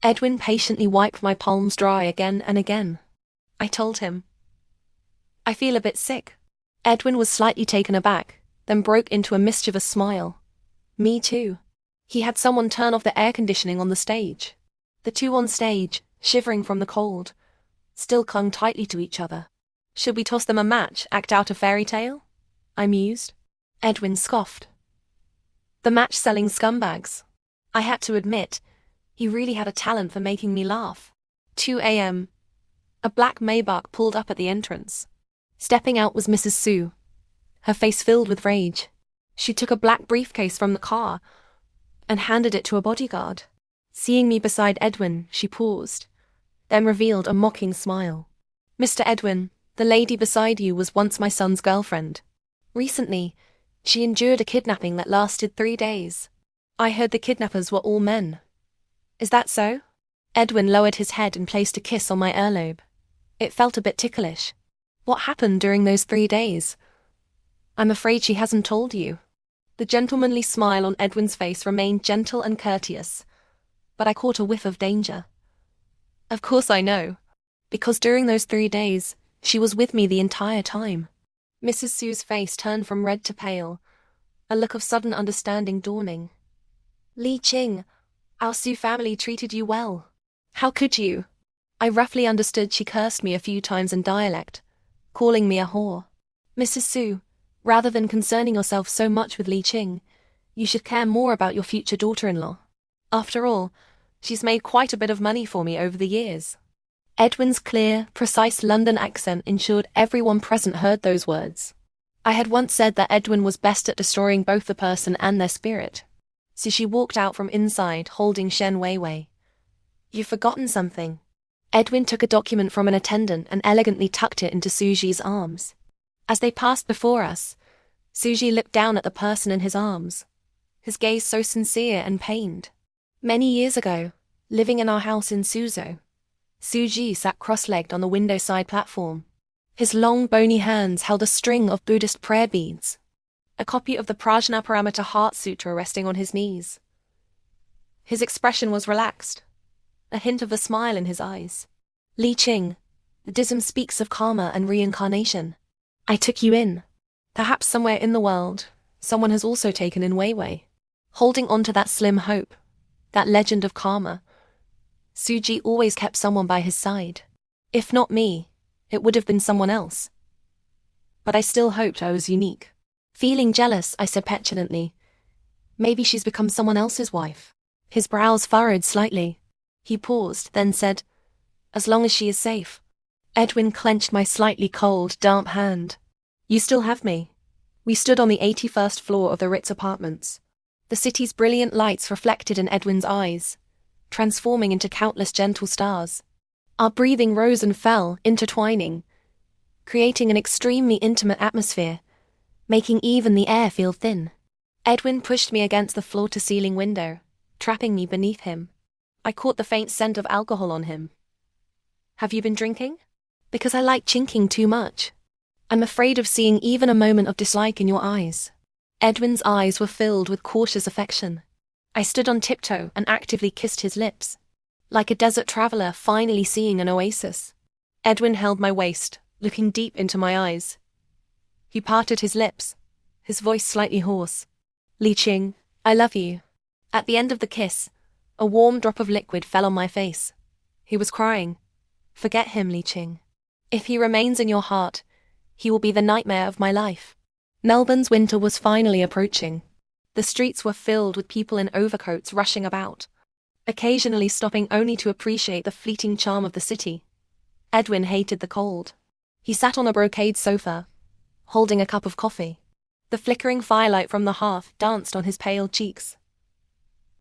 Edwin patiently wiped my palms dry again and again. I told him, I feel a bit sick. Edwin was slightly taken aback, then broke into a mischievous smile. Me too. He had someone turn off the air conditioning on the stage. The two on stage, shivering from the cold, still clung tightly to each other. Should we toss them a match, act out a fairy tale? I mused. Edwin scoffed. The match-selling scumbags. I had to admit, he really had a talent for making me laugh. 2 a.m. A black Maybach pulled up at the entrance. Stepping out was Mrs. Su, her face filled with rage. She took a black briefcase from the car and handed it to a bodyguard. Seeing me beside Edwin, she paused, then revealed a mocking smile. Mr. Edwin, the lady beside you was once my son's girlfriend. Recently, she endured a kidnapping that lasted 3 days. I heard the kidnappers were all men. Is that so? Edwin lowered his head and placed a kiss on my earlobe. It felt a bit ticklish. What happened during those 3 days? I'm afraid she hasn't told you. The gentlemanly smile on Edwin's face remained gentle and courteous, but I caught a whiff of danger. Of course I know, because during those 3 days, she was with me the entire time. Mrs. Su's face turned from red to pale, a look of sudden understanding dawning. Li Qing, our Su family treated you well. How could you? I roughly understood she cursed me a few times in dialect, calling me a whore. Mrs. Su, rather than concerning yourself so much with Li Qing, you should care more about your future daughter-in-law. After all, she's made quite a bit of money for me over the years. Edwin's clear, precise London accent ensured everyone present heard those words. I had once said that Edwin was best at destroying both the person and their spirit. So she walked out from inside, holding Shen Weiwei. You've forgotten something. Edwin took a document from an attendant and elegantly tucked it into Suji's arms. As they passed before us, Suji looked down at the person in his arms, his gaze so sincere and pained. Many years ago, living in our house in Suzhou, Suji sat cross-legged on the window-side platform. His long, bony hands held a string of Buddhist prayer beads, a copy of the Prajnaparamita Heart Sutra resting on his knees. His expression was relaxed, a hint of a smile in his eyes. Li Qing, Buddhism speaks of karma and reincarnation. I took you in. Perhaps somewhere in the world, someone has also taken in Weiwei. Holding on to that slim hope, that legend of karma, Suji always kept someone by his side. If not me, it would have been someone else. But I still hoped I was unique. Feeling jealous, I said petulantly, maybe she's become someone else's wife. His brows furrowed slightly. He paused, then said, as long as she is safe. Edwin clenched my slightly cold, damp hand. You still have me. We stood on the 81st floor of the Ritz apartments. The city's brilliant lights reflected in Edwin's eyes, transforming into countless gentle stars. Our breathing rose and fell, intertwining, creating an extremely intimate atmosphere, making even the air feel thin. Edwin pushed me against the floor-to-ceiling window, trapping me beneath him. I caught the faint scent of alcohol on him. Have you been drinking? Because I like chinking too much. I'm afraid of seeing even a moment of dislike in your eyes. Edwin's eyes were filled with cautious affection. I stood on tiptoe and actively kissed his lips, like a desert traveler finally seeing an oasis. Edwin held my waist, looking deep into my eyes. He parted his lips, his voice slightly hoarse. Li Qing, I love you. At the end of the kiss, a warm drop of liquid fell on my face. He was crying. Forget him, Li Qing. If he remains in your heart, he will be the nightmare of my life. Melbourne's winter was finally approaching. The streets were filled with people in overcoats rushing about, occasionally stopping only to appreciate the fleeting charm of the city. Edwin hated the cold. He sat on a brocade sofa, holding a cup of coffee. The flickering firelight from the hearth danced on his pale cheeks.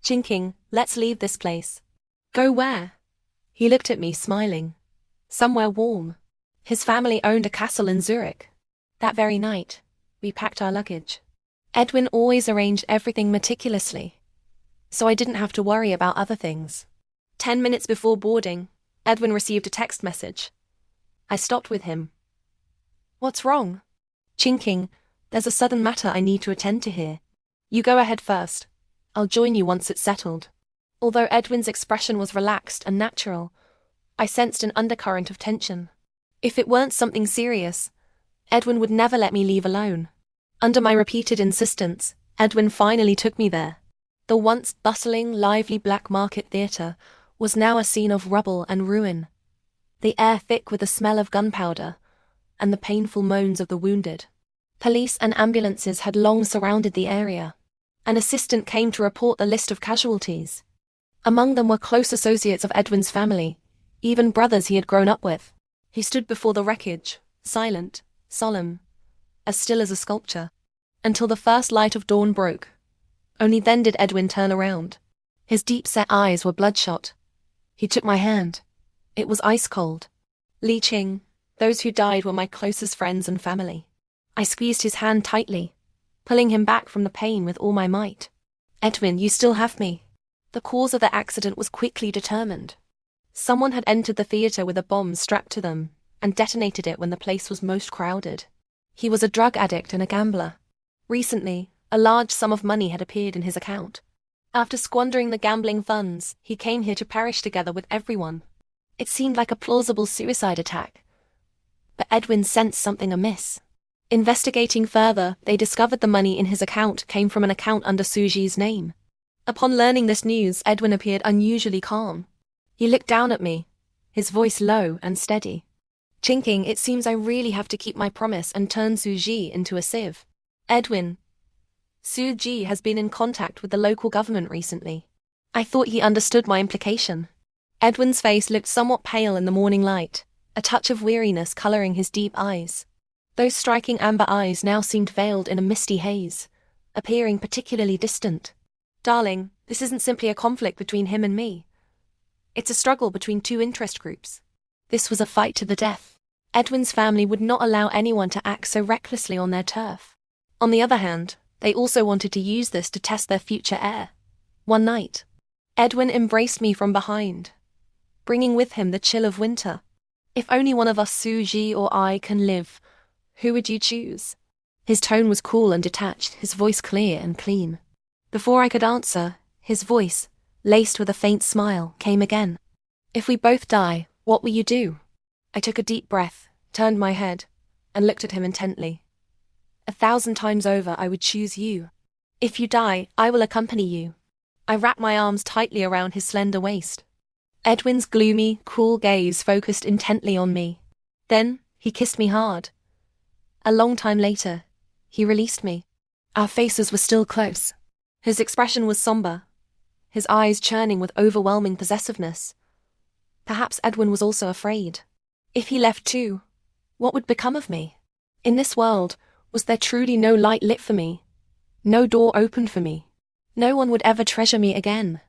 Chinking, let's leave this place. Go where? He looked at me, smiling. Somewhere warm. His family owned a castle in Zurich. That very night, we packed our luggage. Edwin always arranged everything meticulously, so I didn't have to worry about other things. 10 minutes before boarding, Edwin received a text message. I stopped with him. What's wrong? Chinking, there's a sudden matter I need to attend to here. You go ahead first. I'll join you once it's settled. Although Edwin's expression was relaxed and natural, I sensed an undercurrent of tension. If it weren't something serious, Edwin would never let me leave alone. Under my repeated insistence, Edwin finally took me there. The once bustling, lively Black Market Theatre was now a scene of rubble and ruin, the air thick with the smell of gunpowder and the painful moans of the wounded. Police and ambulances had long surrounded the area. An assistant came to report the list of casualties. Among them were close associates of Edwin's family, even brothers he had grown up with. He stood before the wreckage, silent, solemn, as still as a sculpture, until the first light of dawn broke. Only then did Edwin turn around. His deep-set eyes were bloodshot. He took my hand. It was ice-cold. Li Qing, those who died were my closest friends and family. I squeezed his hand tightly, pulling him back from the pain with all my might. Edwin, you still have me. The cause of the accident was quickly determined. Someone had entered the theatre with a bomb strapped to them and detonated it when the place was most crowded. He was a drug addict and a gambler. Recently, a large sum of money had appeared in his account. After squandering the gambling funds, he came here to perish together with everyone. It seemed like a plausible suicide attack. But Edwin sensed something amiss. Investigating further, they discovered the money in his account came from an account under Suji's name. Upon learning this news, Edwin appeared unusually calm. He looked down at me, his voice low and steady. Chinking, it seems I really have to keep my promise and turn Suji into a sieve. Edwin. Suji has been in contact with the local government recently. I thought he understood my implication. Edwin's face looked somewhat pale in the morning light, a touch of weariness coloring his deep eyes. Those striking amber eyes now seemed veiled in a misty haze, appearing particularly distant. Darling, this isn't simply a conflict between him and me. It's a struggle between two interest groups. This was a fight to the death. Edwin's family would not allow anyone to act so recklessly on their turf. On the other hand, they also wanted to use this to test their future heir. One night, Edwin embraced me from behind, bringing with him the chill of winter. If only one of us, Suji or I, can live, who would you choose? His tone was cool and detached, his voice clear and clean. Before I could answer, his voice, laced with a faint smile, came again. If we both die, what will you do? I took a deep breath, turned my head, and looked at him intently. 1,000 times over, I would choose you. If you die, I will accompany you. I wrapped my arms tightly around his slender waist. Edwin's gloomy, cool gaze focused intently on me. Then, he kissed me hard. A long time later, he released me. Our faces were still close. His expression was somber, his eyes churning with overwhelming possessiveness. Perhaps Edwin was also afraid. If he left too, what would become of me? In this world, was there truly no light lit for me? No door opened for me? No one would ever treasure me again?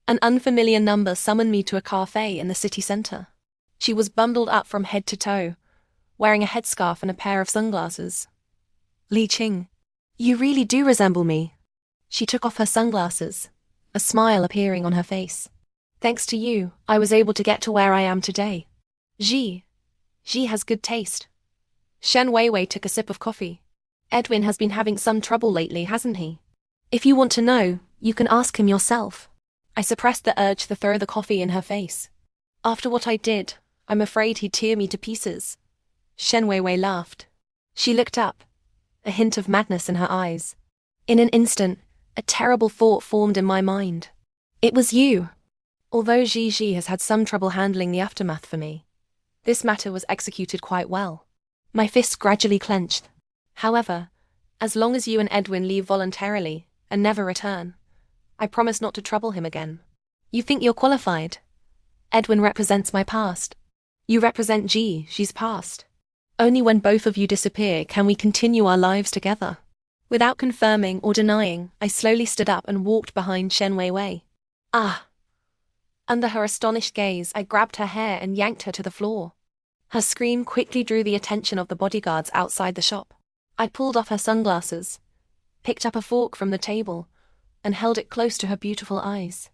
An unfamiliar number summoned me to a cafe in the city centre. She was bundled up from head to toe, wearing a headscarf and a pair of sunglasses. Li Qing, you really do resemble me. She took off her sunglasses, a smile appearing on her face. Thanks to you, I was able to get to where I am today. Ji has good taste. Shen Weiwei took a sip of coffee. Edwin has been having some trouble lately, hasn't he? If you want to know, you can ask him yourself. I suppressed the urge to throw the coffee in her face. After what I did, I'm afraid he'd tear me to pieces. Shen Weiwei laughed. She looked up, a hint of madness in her eyes. In an instant, a terrible thought formed in my mind. It was you. Although Ji has had some trouble handling the aftermath for me, this matter was executed quite well. My fists gradually clenched. However, as long as you and Edwin leave voluntarily and never return, I promise not to trouble him again. You think you're qualified? Edwin represents my past. You represent Ji's past. Only when both of you disappear can we continue our lives together. Without confirming or denying, I slowly stood up and walked behind Shen Weiwei. Ah! Under her astonished gaze, I grabbed her hair and yanked her to the floor. Her scream quickly drew the attention of the bodyguards outside the shop. I pulled off her sunglasses, picked up a fork from the table, and held it close to her beautiful eyes.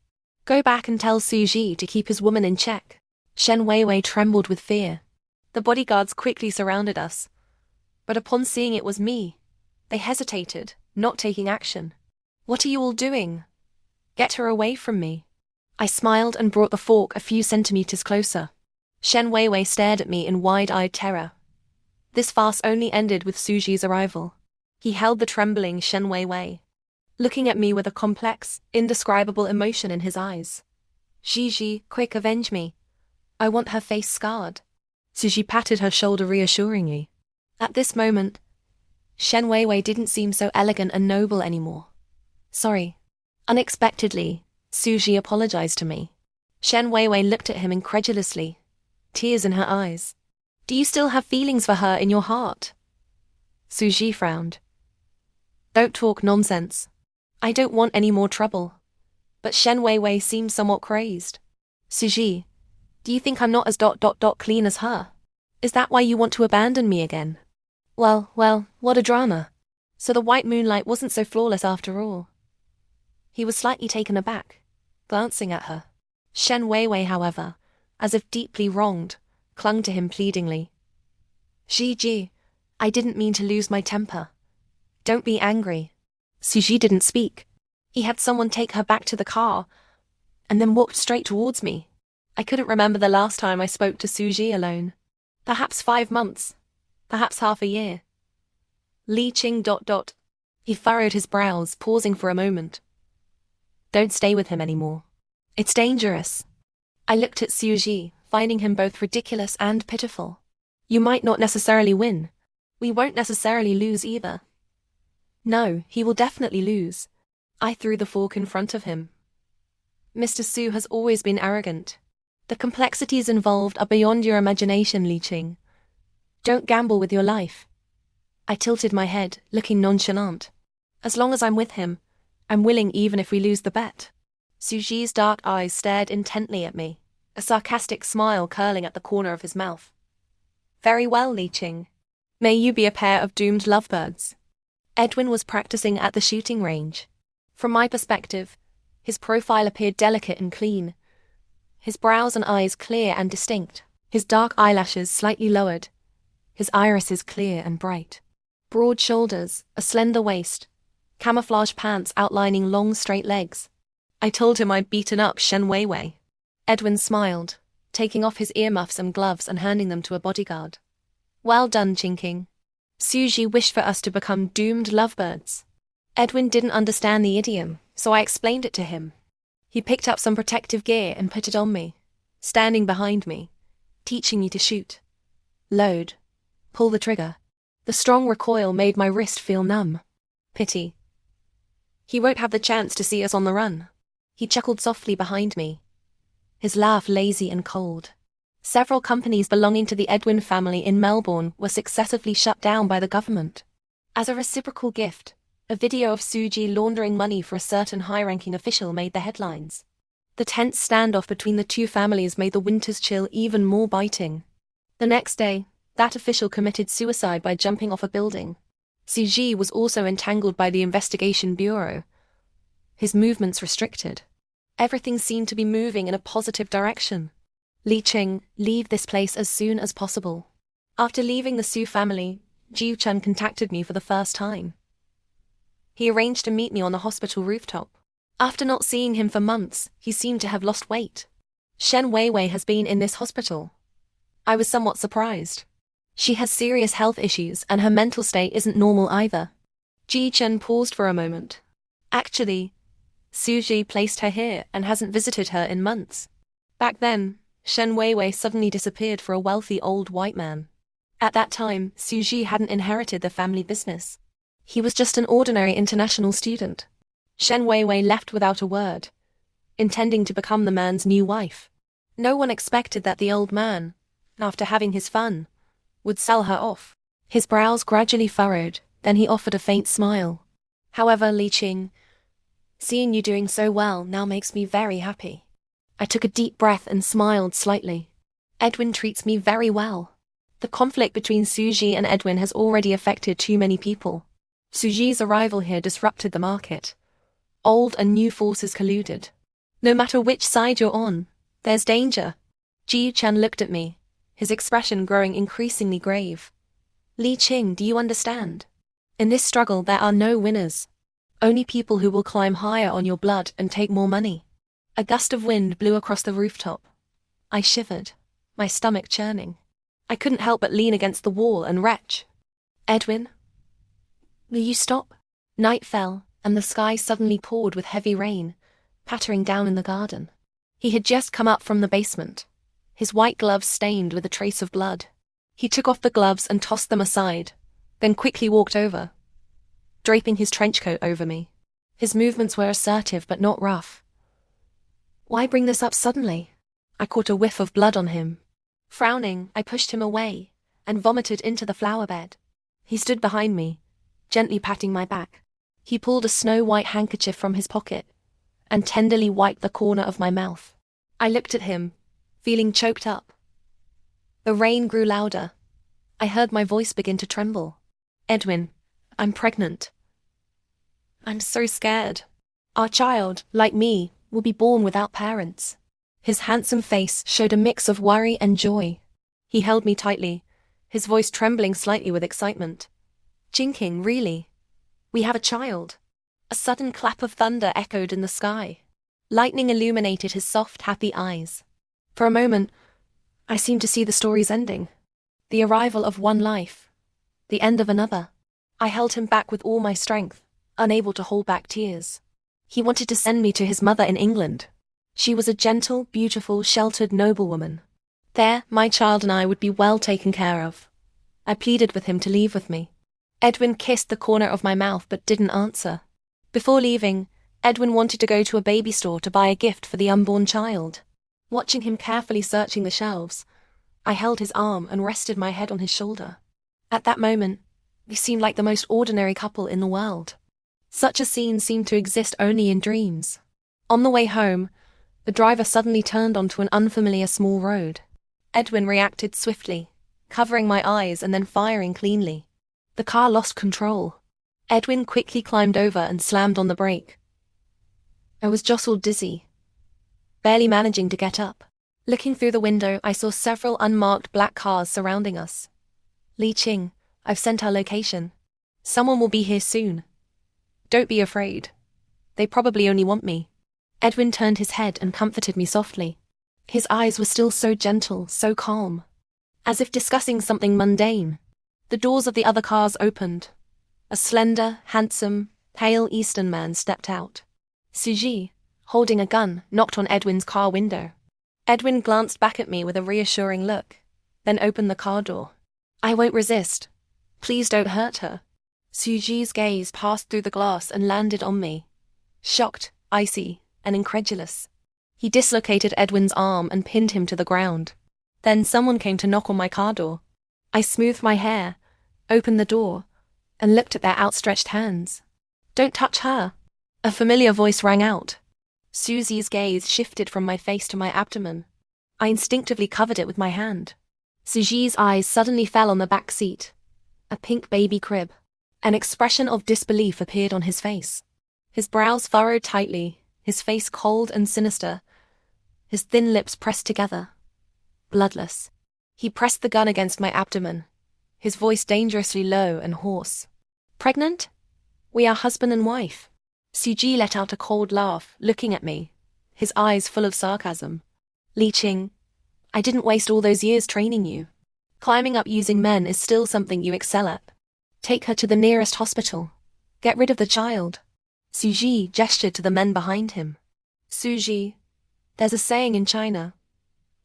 Go back and tell Suji to keep his woman in check. Shen Weiwei trembled with fear. The bodyguards quickly surrounded us, but upon seeing it was me, they hesitated, not taking action. What are you all doing? Get her away from me. I smiled and brought the fork a few centimeters closer. Shen Weiwei stared at me in wide-eyed terror. This farce only ended with Suji's arrival. He held the trembling Shen Weiwei, looking at me with a complex, indescribable emotion in his eyes. Ji, quick, avenge me. I want her face scarred. Suji patted her shoulder reassuringly. At this moment, Shen Weiwei didn't seem so elegant and noble anymore. Sorry. Unexpectedly, Suji apologized to me. Shen Weiwei looked at him incredulously, tears in her eyes. Do you still have feelings for her in your heart? Suji frowned. Don't talk nonsense. I don't want any more trouble. But Shen Weiwei seemed somewhat crazed. Suji, do you think I'm not as clean as her? Is that why you want to abandon me again? Well, what a drama. So the white moonlight wasn't so flawless after all. He was slightly taken aback, glancing at her. Shen Weiwei, however, as if deeply wronged, clung to him pleadingly. Ji, I didn't mean to lose my temper. Don't be angry. Suji didn't speak. He had someone take her back to the car, and then walked straight towards me. I couldn't remember the last time I spoke to Suji alone. Perhaps 5 months. Perhaps half a year. Li Qing ... He furrowed his brows, pausing for a moment. Don't stay with him anymore. It's dangerous. I looked at Suji, finding him both ridiculous and pitiful. You might not necessarily win. We won't necessarily lose either. No, he will definitely lose. I threw the fork in front of him. Mr. Su has always been arrogant. The complexities involved are beyond your imagination, Li Qing. Don't gamble with your life. I tilted my head, looking nonchalant. As long as I'm with him, I'm willing even if we lose the bet. Suji's dark eyes stared intently at me, a sarcastic smile curling at the corner of his mouth. Very well, Li Qing. May you be a pair of doomed lovebirds. Edwin was practicing at the shooting range. From my perspective, his profile appeared delicate and clean. His brows and eyes clear and distinct, his dark eyelashes slightly lowered, his irises clear and bright. Broad shoulders, a slender waist, camouflage pants outlining long straight legs. I told him I'd beaten up Shen Weiwei. Edwin smiled, taking off his earmuffs and gloves and handing them to a bodyguard. Well done, Qingqing. Suji wished for us to become doomed lovebirds. Edwin didn't understand the idiom, so I explained it to him. He picked up some protective gear and put it on me, standing behind me, teaching me to shoot. Load. Pull the trigger. The strong recoil made my wrist feel numb. Pity. He won't have the chance to see us on the run. He chuckled softly behind me, his laugh lazy and cold. Several companies belonging to the Edwin family in Melbourne were successively shut down by the government. As a reciprocal gift, a video of Suji laundering money for a certain high-ranking official made the headlines. The tense standoff between the two families made the winter's chill even more biting. The next day, that official committed suicide by jumping off a building. Suji was also entangled by the investigation bureau, his movements restricted. Everything seemed to be moving in a positive direction. Li Qing, leave this place as soon as possible. After leaving the Su family, Jiu Chun contacted me for the first time. He arranged to meet me on the hospital rooftop. After not seeing him for months, he seemed to have lost weight. Shen Weiwei has been in this hospital. I was somewhat surprised. She has serious health issues and her mental state isn't normal either. Ji Chen paused for a moment. Actually, Suji placed her here and hasn't visited her in months. Back then, Shen Weiwei suddenly disappeared for a wealthy old white man. At that time, Suji hadn't inherited the family business. He was just an ordinary international student. Shen Weiwei left without a word, intending to become the man's new wife. No one expected that the old man, after having his fun, would sell her off. His brows gradually furrowed, then he offered a faint smile. However, Li Qing, seeing you doing so well now makes me very happy. I took a deep breath and smiled slightly. Edwin treats me very well. The conflict between Suji and Edwin has already affected too many people. Suji's arrival here disrupted the market. Old and new forces colluded. No matter which side you're on, there's danger. Ji Chen looked at me, his expression growing increasingly grave. Li Qing, do you understand? In this struggle there are no winners. Only people who will climb higher on your blood and take more money. A gust of wind blew across the rooftop. I shivered, my stomach churning. I couldn't help but lean against the wall and retch. Edwin? Will you stop? Night fell, and the sky suddenly poured with heavy rain, pattering down in the garden. He had just come up from the basement, his white gloves stained with a trace of blood. He took off the gloves and tossed them aside, then quickly walked over, draping his trench coat over me. His movements were assertive but not rough. Why bring this up suddenly? I caught a whiff of blood on him. Frowning, I pushed him away and vomited into the flower bed. He stood behind me, gently patting my back. He pulled a snow-white handkerchief from his pocket and tenderly wiped the corner of my mouth. I looked at him, feeling choked up. The rain grew louder. I heard my voice begin to tremble. Edwin, I'm pregnant. I'm so scared. Our child, like me, will be born without parents. His handsome face showed a mix of worry and joy. He held me tightly, his voice trembling slightly with excitement. Qingqing, really? We have a child. A sudden clap of thunder echoed in the sky. Lightning illuminated his soft, happy eyes. For a moment, I seemed to see the story's ending. The arrival of one life, the end of another. I held him back with all my strength, unable to hold back tears. He wanted to send me to his mother in England. She was a gentle, beautiful, sheltered noblewoman. There, my child and I would be well taken care of. I pleaded with him to leave with me. Edwin kissed the corner of my mouth but didn't answer. Before leaving, Edwin wanted to go to a baby store to buy a gift for the unborn child. Watching him carefully searching the shelves, I held his arm and rested my head on his shoulder. At that moment, we seemed like the most ordinary couple in the world. Such a scene seemed to exist only in dreams. On the way home, the driver suddenly turned onto an unfamiliar small road. Edwin reacted swiftly, covering my eyes and then firing cleanly. The car lost control. Edwin quickly climbed over and slammed on the brake. I was jostled dizzy, barely managing to get up. Looking through the window, I saw several unmarked black cars surrounding us. Li Qing, I've sent our location. Someone will be here soon. Don't be afraid. They probably only want me. Edwin turned his head and comforted me softly. His eyes were still so gentle, so calm, as if discussing something mundane. The doors of the other cars opened. A slender, handsome, pale Eastern man stepped out. Suji, holding a gun, knocked on Edwin's car window. Edwin glanced back at me with a reassuring look, then opened the car door. I won't resist. Please don't hurt her. Suji's gaze passed through the glass and landed on me. Shocked, icy, and incredulous. He dislocated Edwin's arm and pinned him to the ground. Then someone came to knock on my car door. I smoothed my hair, opened the door, and looked at their outstretched hands. Don't touch her. A familiar voice rang out. Susie's gaze shifted from my face to my abdomen. I instinctively covered it with my hand. Suji's eyes suddenly fell on the back seat. A pink baby crib. An expression of disbelief appeared on his face. His brows furrowed tightly, his face cold and sinister, his thin lips pressed together. Bloodless. He pressed the gun against my abdomen, his voice dangerously low and hoarse. Pregnant? We are husband and wife. Suji let out a cold laugh, looking at me, his eyes full of sarcasm. Li Qing, I didn't waste all those years training you. Climbing up using men is still something you excel at. Take her to the nearest hospital. Get rid of the child. Suji gestured to the men behind him. Suji, there's a saying in China.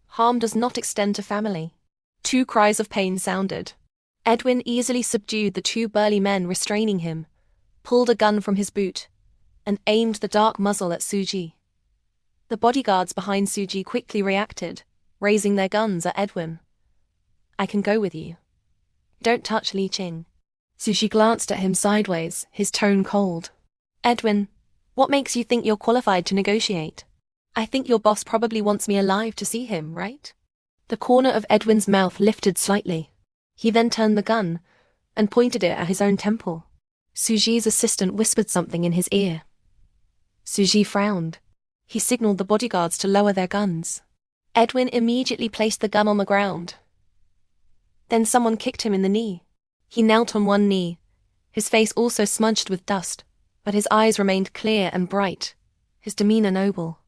Harm does not extend to family. 2 cries of pain sounded. Edwin easily subdued the 2 burly men restraining him, pulled a gun from his boot, and aimed the dark muzzle at Suji. The bodyguards behind Suji quickly reacted, raising their guns at Edwin. I can go with you. Don't touch Li Qing. Suji glanced at him sideways, his tone cold. Edwin, what makes you think you're qualified to negotiate? I think your boss probably wants me alive to see him, right? The corner of Edwin's mouth lifted slightly. He then turned the gun and pointed it at his own temple. Suji's assistant whispered something in his ear. Suji frowned. He signaled the bodyguards to lower their guns. Edwin immediately placed the gun on the ground. Then someone kicked him in the knee. He knelt on one knee, his face also smudged with dust, but his eyes remained clear and bright, his demeanor noble.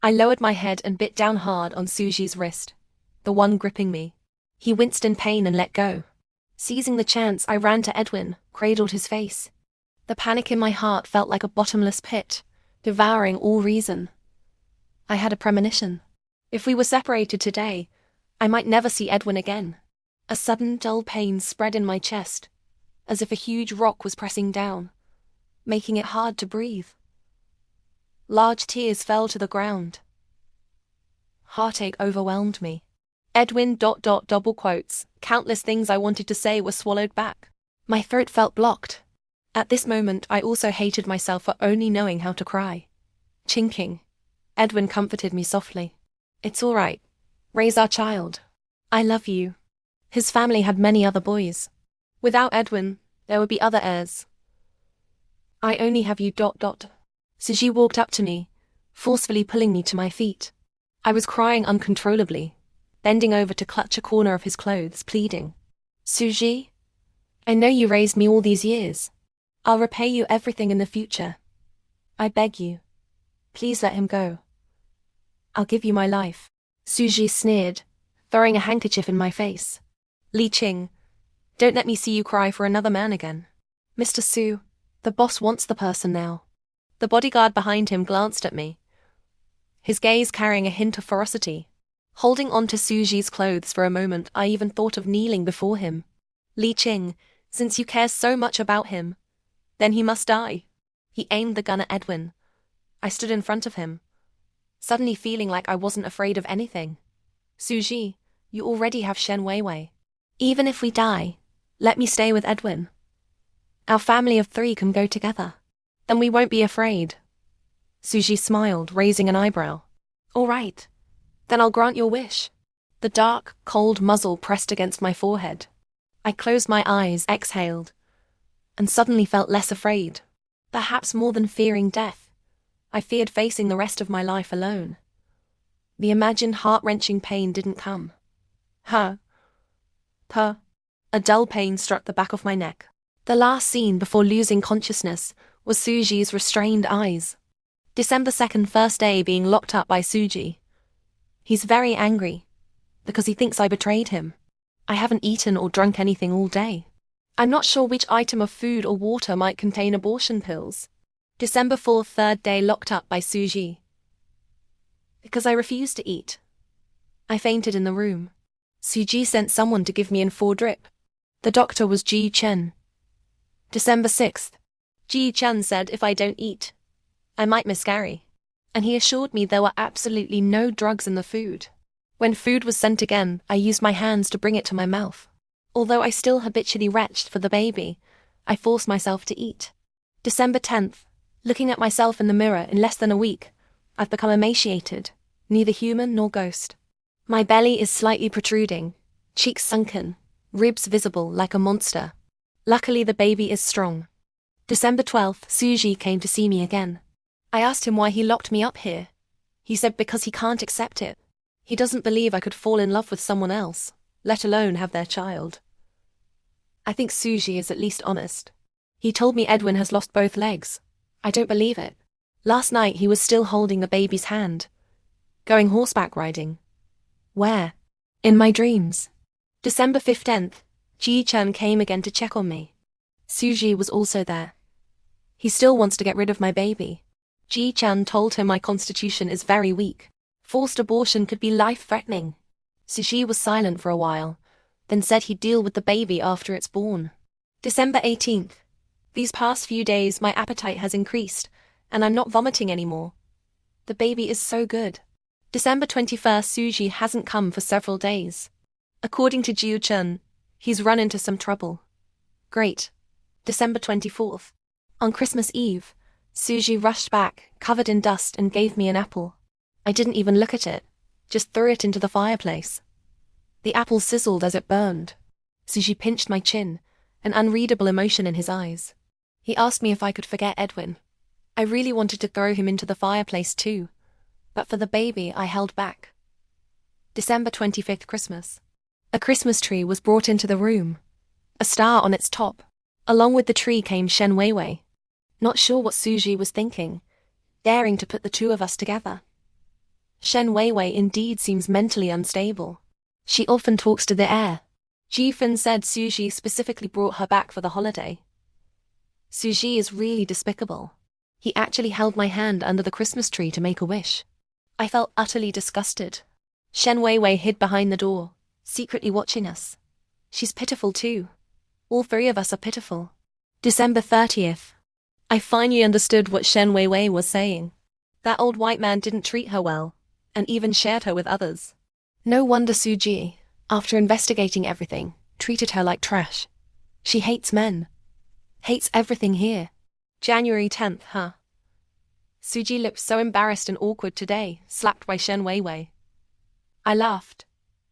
I lowered my head and bit down hard on Suji's wrist, the one gripping me. He winced in pain and let go. Seizing the chance, I ran to Edwin, cradled his face. The panic in my heart felt like a bottomless pit, devouring all reason. I had a premonition. If we were separated today, I might never see Edwin again. A sudden dull pain spread in my chest, as if a huge rock was pressing down, making it hard to breathe. Large tears fell to the ground. Heartache overwhelmed me. Edwin ... double quotes, countless things I wanted to say were swallowed back. My throat felt blocked. At this moment, I also hated myself for only knowing how to cry. Chinking. Edwin comforted me softly. It's all right. Raise our child. I love you. His family had many other boys. Without Edwin, there would be other heirs. I only have you ... Suji walked up to me, forcefully pulling me to my feet. I was crying uncontrollably, bending over to clutch a corner of his clothes, pleading. Suji, I know you raised me all these years. I'll repay you everything in the future. I beg you. Please let him go. I'll give you my life. Suji sneered, throwing a handkerchief in my face. Li Qing, don't let me see you cry for another man again. Mr. Su, the boss wants the person now. The bodyguard behind him glanced at me, his gaze carrying a hint of ferocity. Holding on to Suji's clothes for a moment, I even thought of kneeling before him. Li Qing, since you care so much about him, then he must die. He aimed the gun at Edwin. I stood in front of him, suddenly feeling like I wasn't afraid of anything. Suji, you already have Shen Weiwei. Even if we die, let me stay with Edwin. Our family of 3 can go together. Then we won't be afraid. Suji smiled, raising an eyebrow. All right. Then I'll grant your wish. The dark, cold muzzle pressed against my forehead. I closed my eyes, exhaled, and suddenly felt less afraid. Perhaps more than fearing death, I feared facing the rest of my life alone. The imagined heart-wrenching pain didn't come. A dull pain struck the back of my neck. The last scene before losing consciousness was Suji's restrained eyes. December 2nd, first day being locked up by Suji. He's very angry, because he thinks I betrayed him. I haven't eaten or drunk anything all day. I'm not sure which item of food or water might contain abortion pills. December 4th, third day locked up by Suji. Because I refused to eat. I fainted in the room. Suji sent someone to give me an 4 drip. The doctor was Ji Chen. December 6th. Ji Chen said if I don't eat, I might miscarry. And he assured me there were absolutely no drugs in the food. When food was sent again, I used my hands to bring it to my mouth. Although I still habitually retched for the baby, I forced myself to eat. December 10th. Looking at myself in the mirror in less than a week, I've become emaciated, neither human nor ghost. My belly is slightly protruding, cheeks sunken, ribs visible like a monster. Luckily the baby is strong. December 12th, Suji came to see me again. I asked him why he locked me up here. He said because he can't accept it. He doesn't believe I could fall in love with someone else, let alone have their child. I think Suji is at least honest. He told me Edwin has lost both legs. I don't believe it. Last night he was still holding the baby's hand. Going horseback riding. Where? In my dreams. December 15th, Ji Chen came again to check on me. Suji was also there. He still wants to get rid of my baby. Ji Chen told him my constitution is very weak. Forced abortion could be life-threatening. Suji was silent for a while, then said he'd deal with the baby after it's born. December 18th. These past few days my appetite has increased, and I'm not vomiting anymore. The baby is so good. December 21st, Suji hasn't come for several days. According to Jiu Chen, he's run into some trouble. Great. December 24th. On Christmas Eve, Suji rushed back, covered in dust, and gave me an apple. I didn't even look at it, just threw it into the fireplace. The apple sizzled as it burned. Suji pinched my chin, an unreadable emotion in his eyes. He asked me if I could forget Edwin. I really wanted to throw him into the fireplace too, but for the baby I held back. December 25th, Christmas. A Christmas tree was brought into the room. A star on its top. Along with the tree came Shen Weiwei. Not sure what Suji was thinking, daring to put the 2 of us together. Shen Weiwei indeed seems mentally unstable. She often talks to the air. Ji Fin said Suji specifically brought her back for the holiday. Suji is really despicable. He actually held my hand under the Christmas tree to make a wish. I felt utterly disgusted. Shen Weiwei hid behind the door, secretly watching us. She's pitiful too. All 3 of us are pitiful. December 30th. I finally understood what Shen Weiwei was saying. That old white man didn't treat her well, and even shared her with others. No wonder Suji, after investigating everything, treated her like trash. She hates men. Hates everything here. January 10th, Suji looked so embarrassed and awkward today, slapped by Shen Weiwei. I laughed.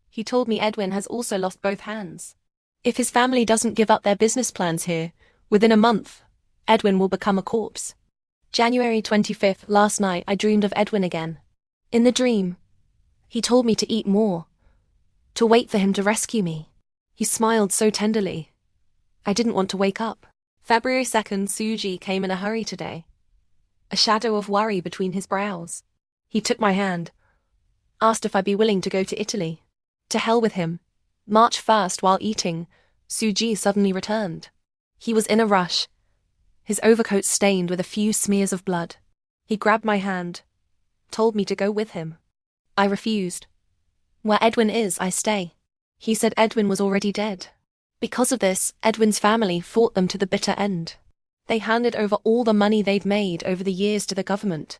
He told me Edwin has also lost both hands. If his family doesn't give up their business plans here, within a month, Edwin will become a corpse. January 25th, last night I dreamed of Edwin again. In the dream, he told me to eat more, to wait for him to rescue me. He smiled so tenderly. I didn't want to wake up. February 2nd, Suji came in a hurry today. A shadow of worry between his brows. He took my hand, asked if I'd be willing to go to Italy. To hell with him. March 1st, while eating, Suji suddenly returned. He was in a rush, his overcoat stained with a few smears of blood. He grabbed my hand, told me to go with him. I refused. Where Edwin is, I stay. He said Edwin was already dead. Because of this, Edwin's family fought them to the bitter end. They handed over all the money they'd made over the years to the government.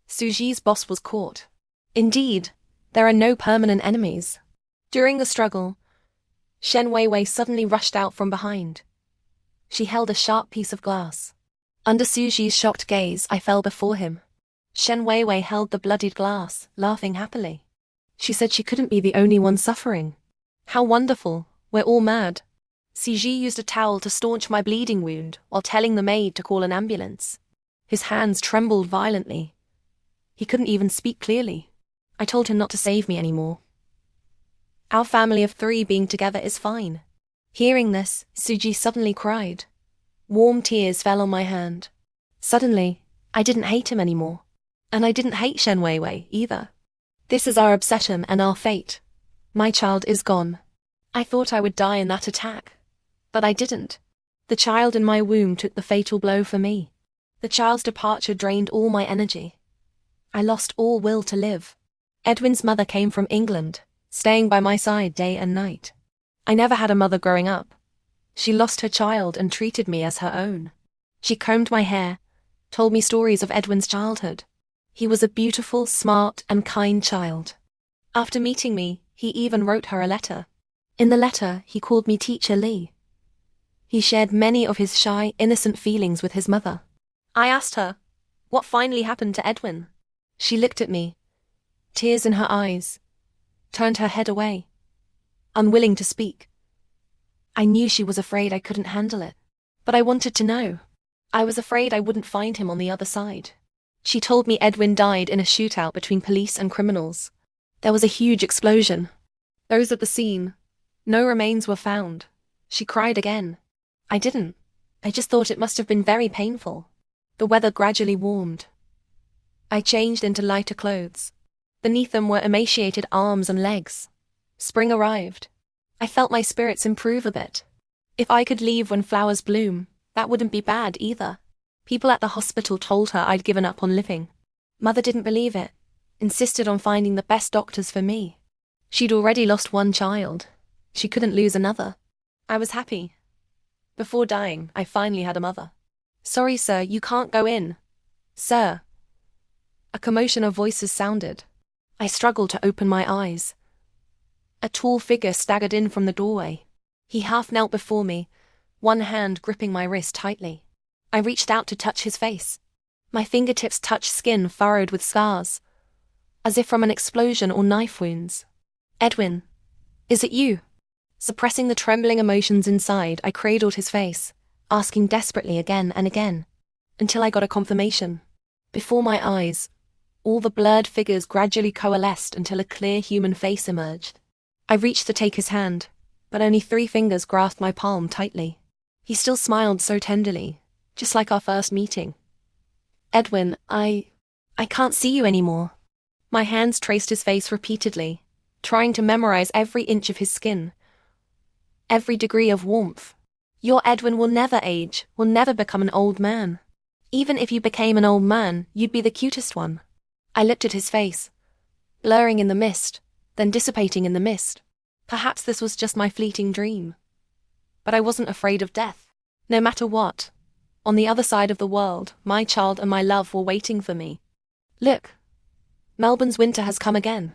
Suji's boss was caught. Indeed, there are no permanent enemies. During the struggle, Shen Weiwei suddenly rushed out from behind. She held a sharp piece of glass. Under Suji's shocked gaze, I fell before him. Shen Weiwei held the bloodied glass, laughing happily. She said she couldn't be the only one suffering. How wonderful, we're all mad. Suji used a towel to staunch my bleeding wound while telling the maid to call an ambulance. His hands trembled violently. He couldn't even speak clearly. I told him not to save me anymore. Our family of 3 being together is fine. Hearing this, Suji suddenly cried. Warm tears fell on my hand. Suddenly, I didn't hate him anymore. And I didn't hate Shen Weiwei either. This is our obsession and our fate. My child is gone. I thought I would die in that attack. But I didn't. The child in my womb took the fatal blow for me. The child's departure drained all my energy. I lost all will to live. Edwin's mother came from England, staying by my side day and night. I never had a mother growing up. She lost her child and treated me as her own. She combed my hair, told me stories of Edwin's childhood. He was a beautiful, smart, and kind child. After meeting me, he even wrote her a letter. In the letter, he called me Teacher Lee. He shared many of his shy, innocent feelings with his mother. I asked her, what finally happened to Edwin? She looked at me, tears in her eyes, turned her head away, unwilling to speak. I knew she was afraid I couldn't handle it, but I wanted to know. I was afraid I wouldn't find him on the other side. She told me Edwin died in a shootout between police and criminals. There was a huge explosion. Those at the scene, no remains were found. She cried again. I didn't. I just thought it must have been very painful. The weather gradually warmed. I changed into lighter clothes. Beneath them were emaciated arms and legs. Spring arrived. I felt my spirits improve a bit. If I could leave when flowers bloom, that wouldn't be bad either. People at the hospital told her I'd given up on living. Mother didn't believe it, insisted on finding the best doctors for me. She'd already lost 1 child. She couldn't lose another. I was happy. Before dying, I finally had a mother. Sorry, sir, you can't go in. Sir. A commotion of voices sounded. I struggled to open my eyes. A tall figure staggered in from the doorway. He half knelt before me, one hand gripping my wrist tightly. I reached out to touch his face. My fingertips touched skin furrowed with scars, as if from an explosion or knife wounds. Edwin, is it you? Suppressing the trembling emotions inside, I cradled his face, asking desperately again and again, until I got a confirmation. Before my eyes, all the blurred figures gradually coalesced until a clear human face emerged. I reached to take his hand, but only 3 fingers grasped my palm tightly. He still smiled so tenderly, just like our first meeting. Edwin, I can't see you anymore. My hands traced his face repeatedly, trying to memorize every inch of his skin, every degree of warmth. Your Edwin will never age, will never become an old man. Even if you became an old man, you'd be the cutest one. I looked at his face, blurring in the mist, then dissipating in the mist. Perhaps this was just my fleeting dream. But I wasn't afraid of death. No matter what, on the other side of the world, my child and my love were waiting for me. Look, Melbourne's winter has come again.